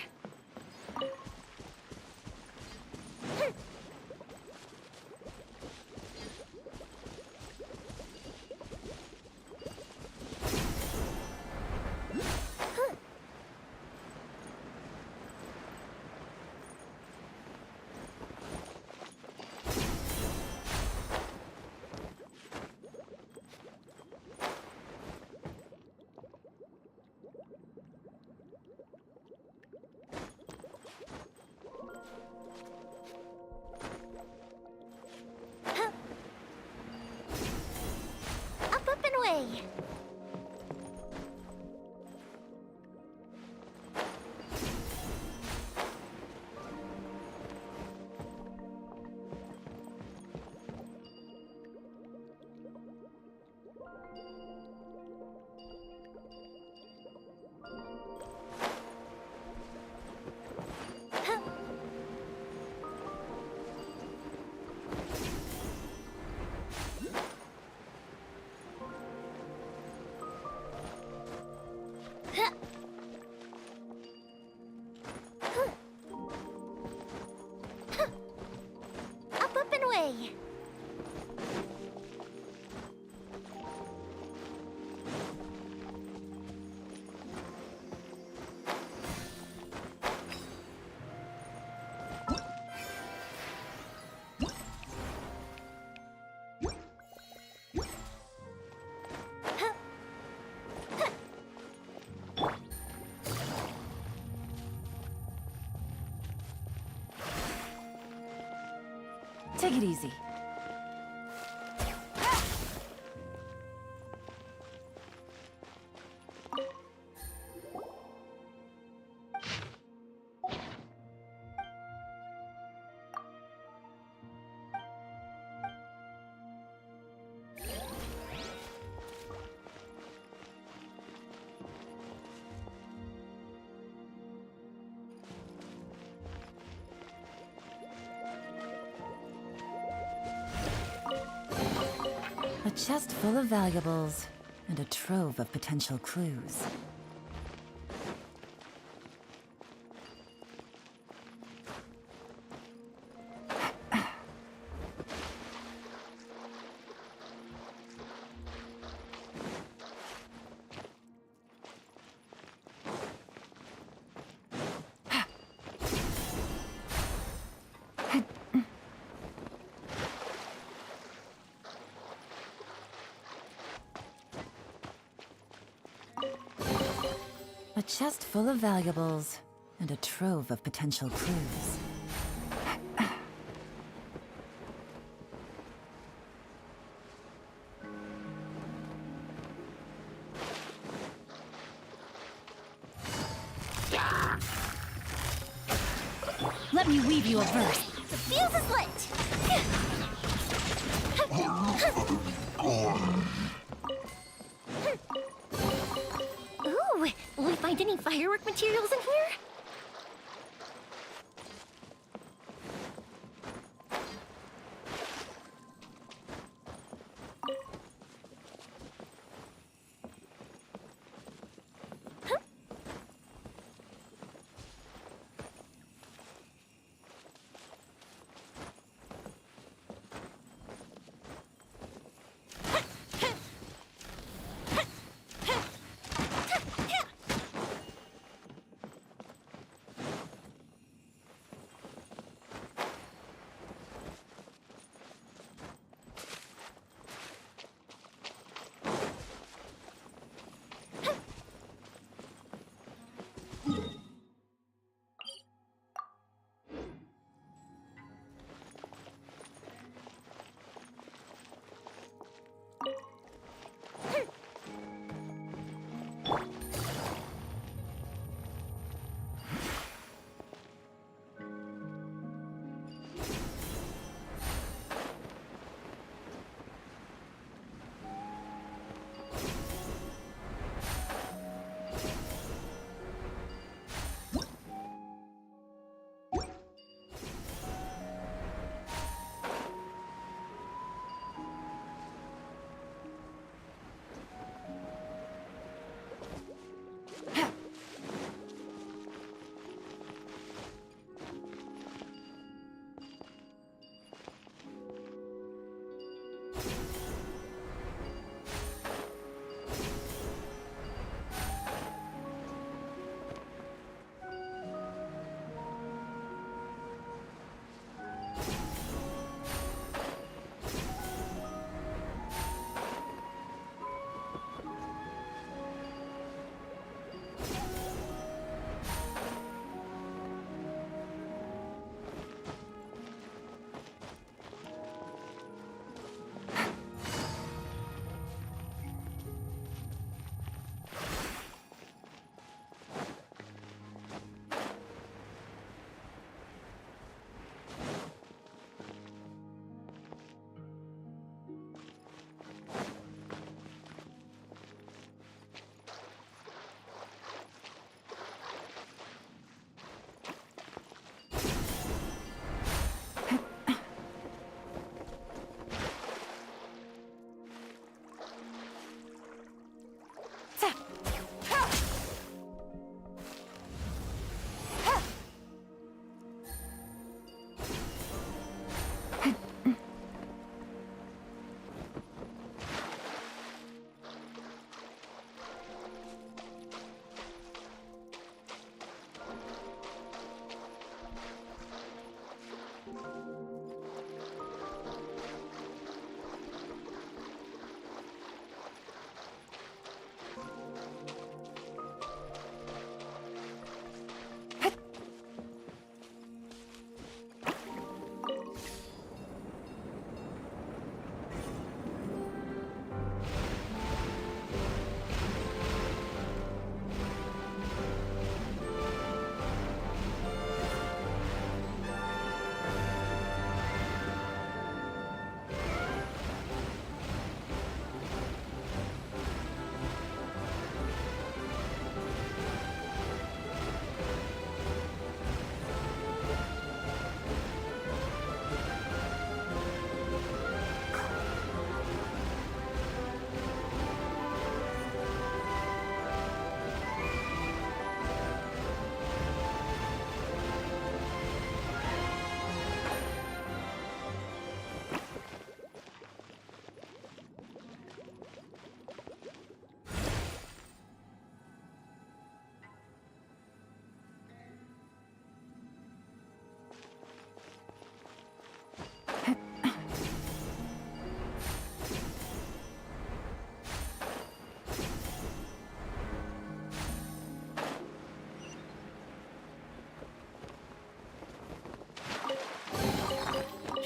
Take it easy. A chest full of valuables, and a trove of potential clues. A chest full of valuables, and a trove of potential clues. Let me weave you a verse. The fuse is lit! Ooh, will we find any firework materials in here?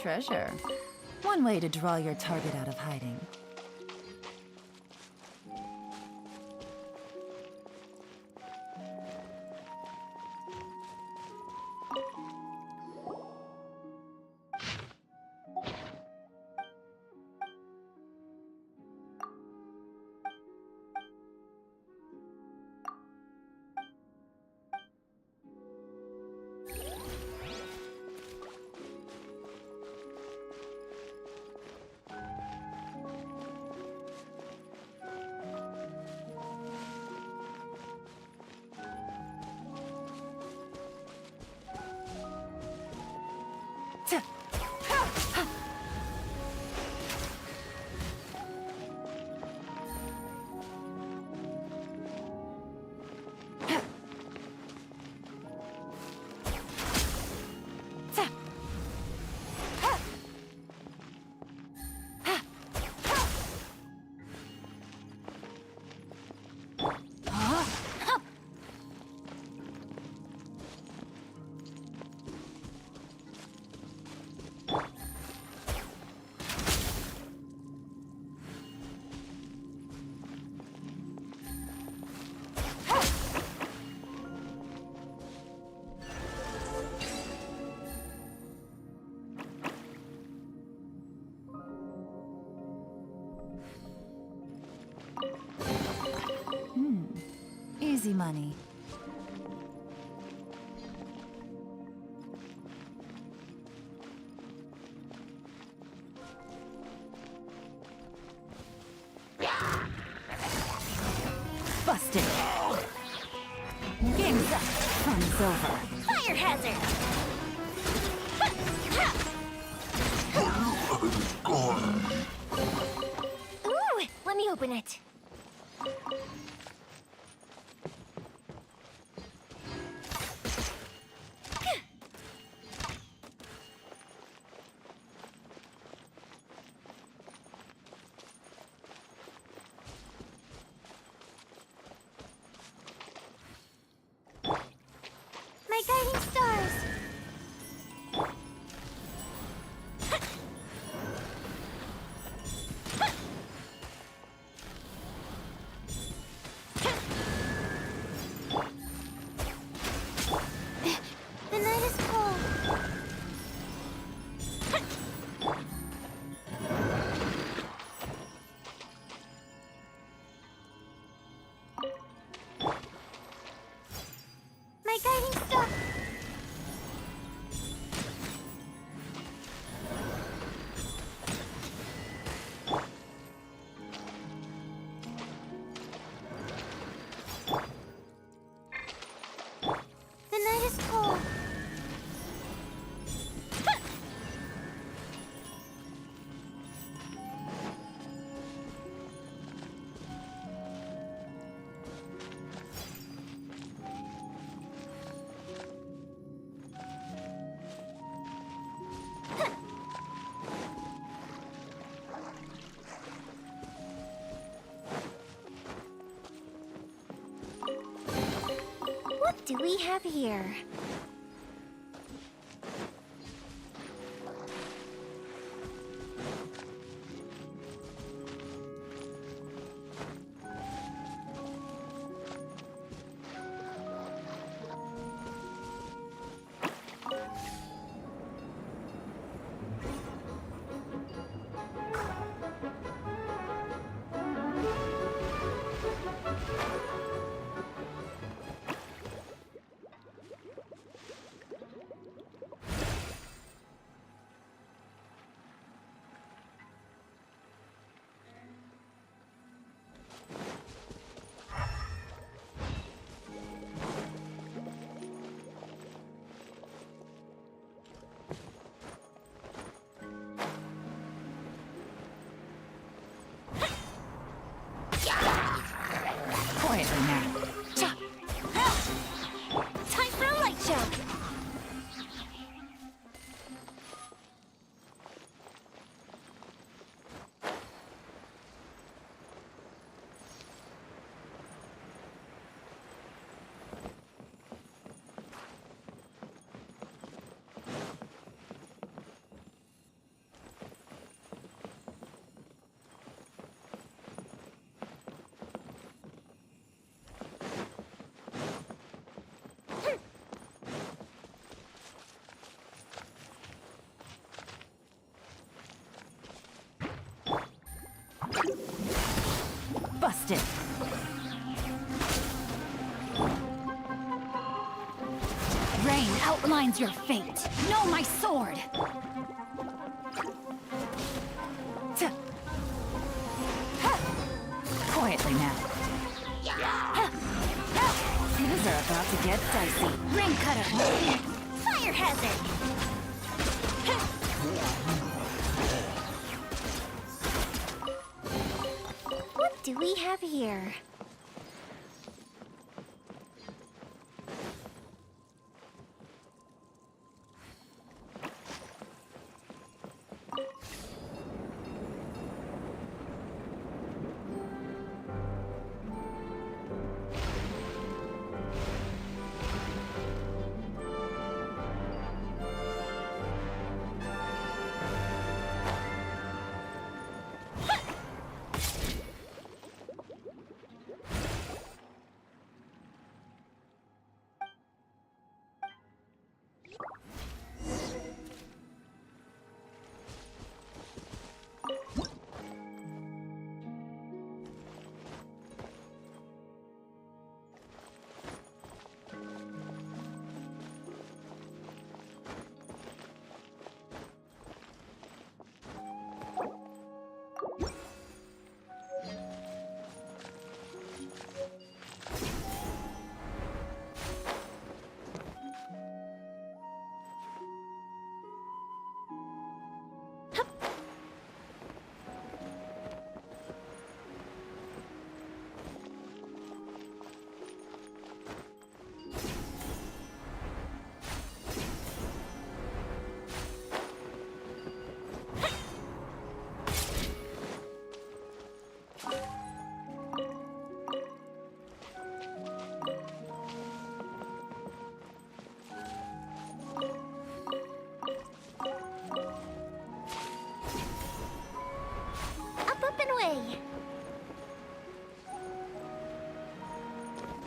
treasure. One way to draw your target out of hiding. Easy money. Busted. Game's up. Fun's over. Fire hazard! Ooh, let me open it. My guiding stars! The night is cold. My guiding star. The night is cold. What do we have here? Busted. Rain outlines your fate. Know my sword. Quietly now. Things are about to get dicey. Ring cutter. Fire hazard! What do we have here? Up and away!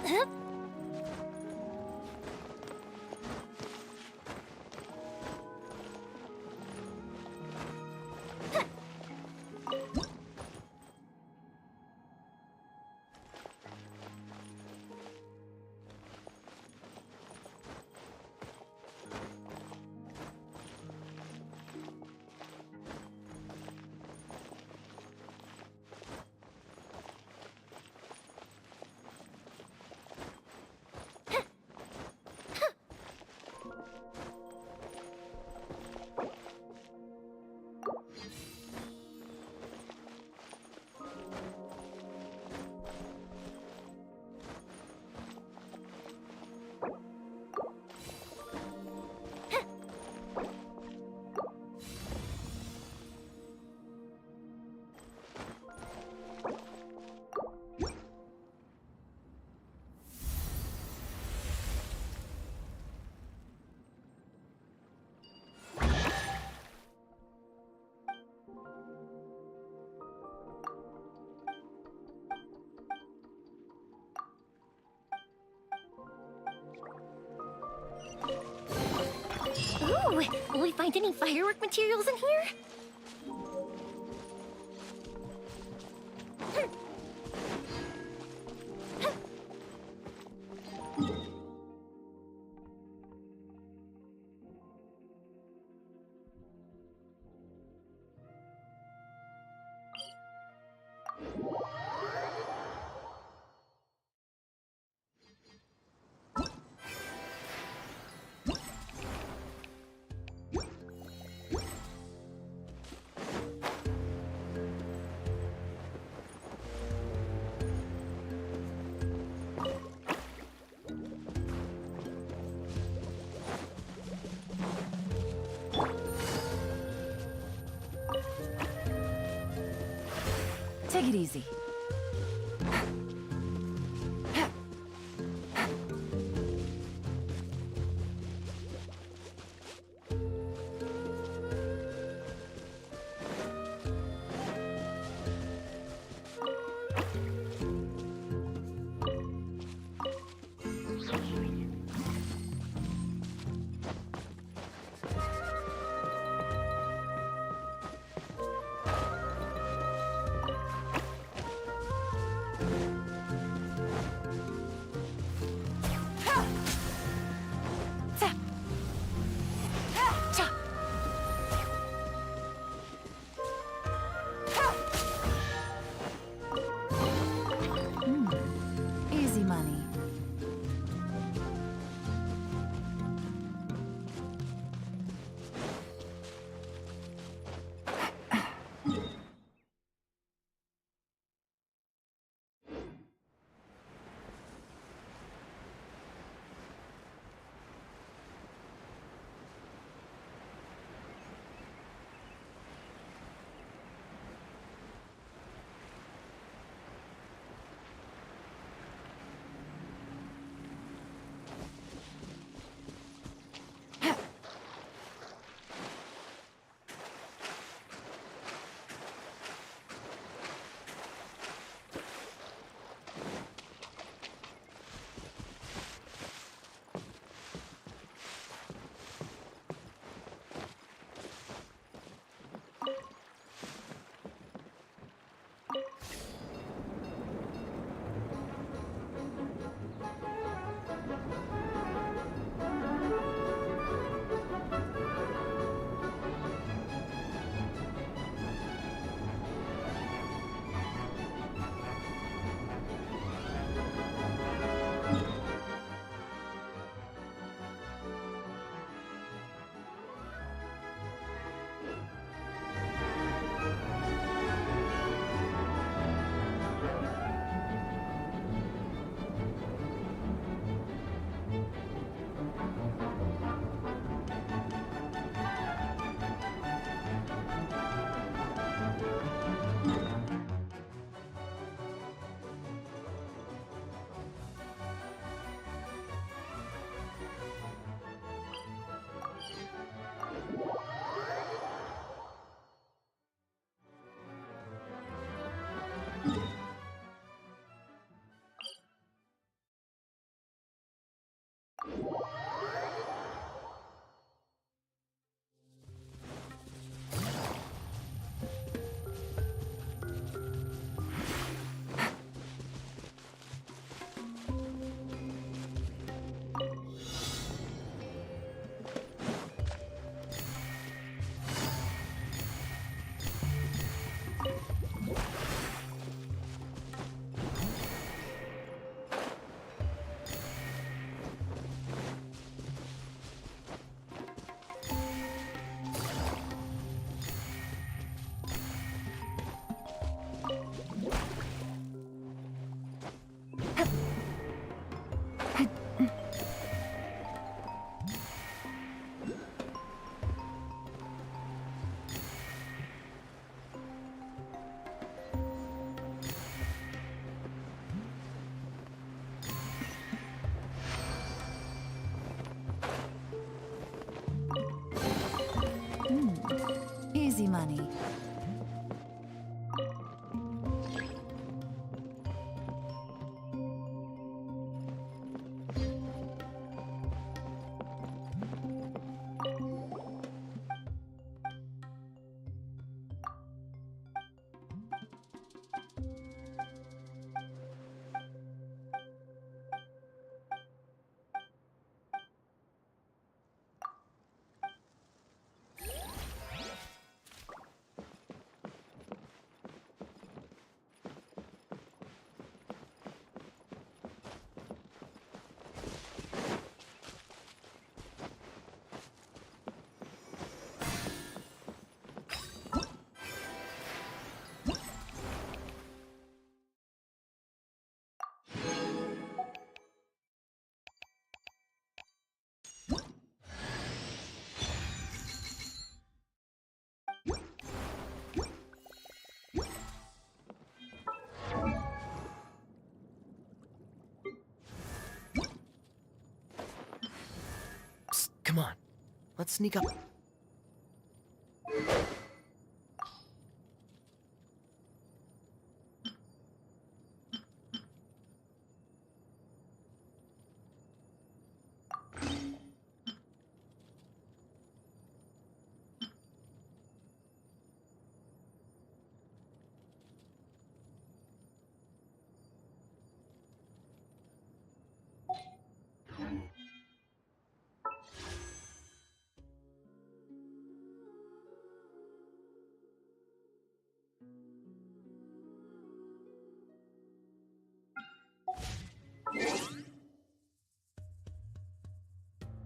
Hup. Ooh, will we find any firework materials in here? Take it easy. Easy money. Psst, come on. Let's sneak up.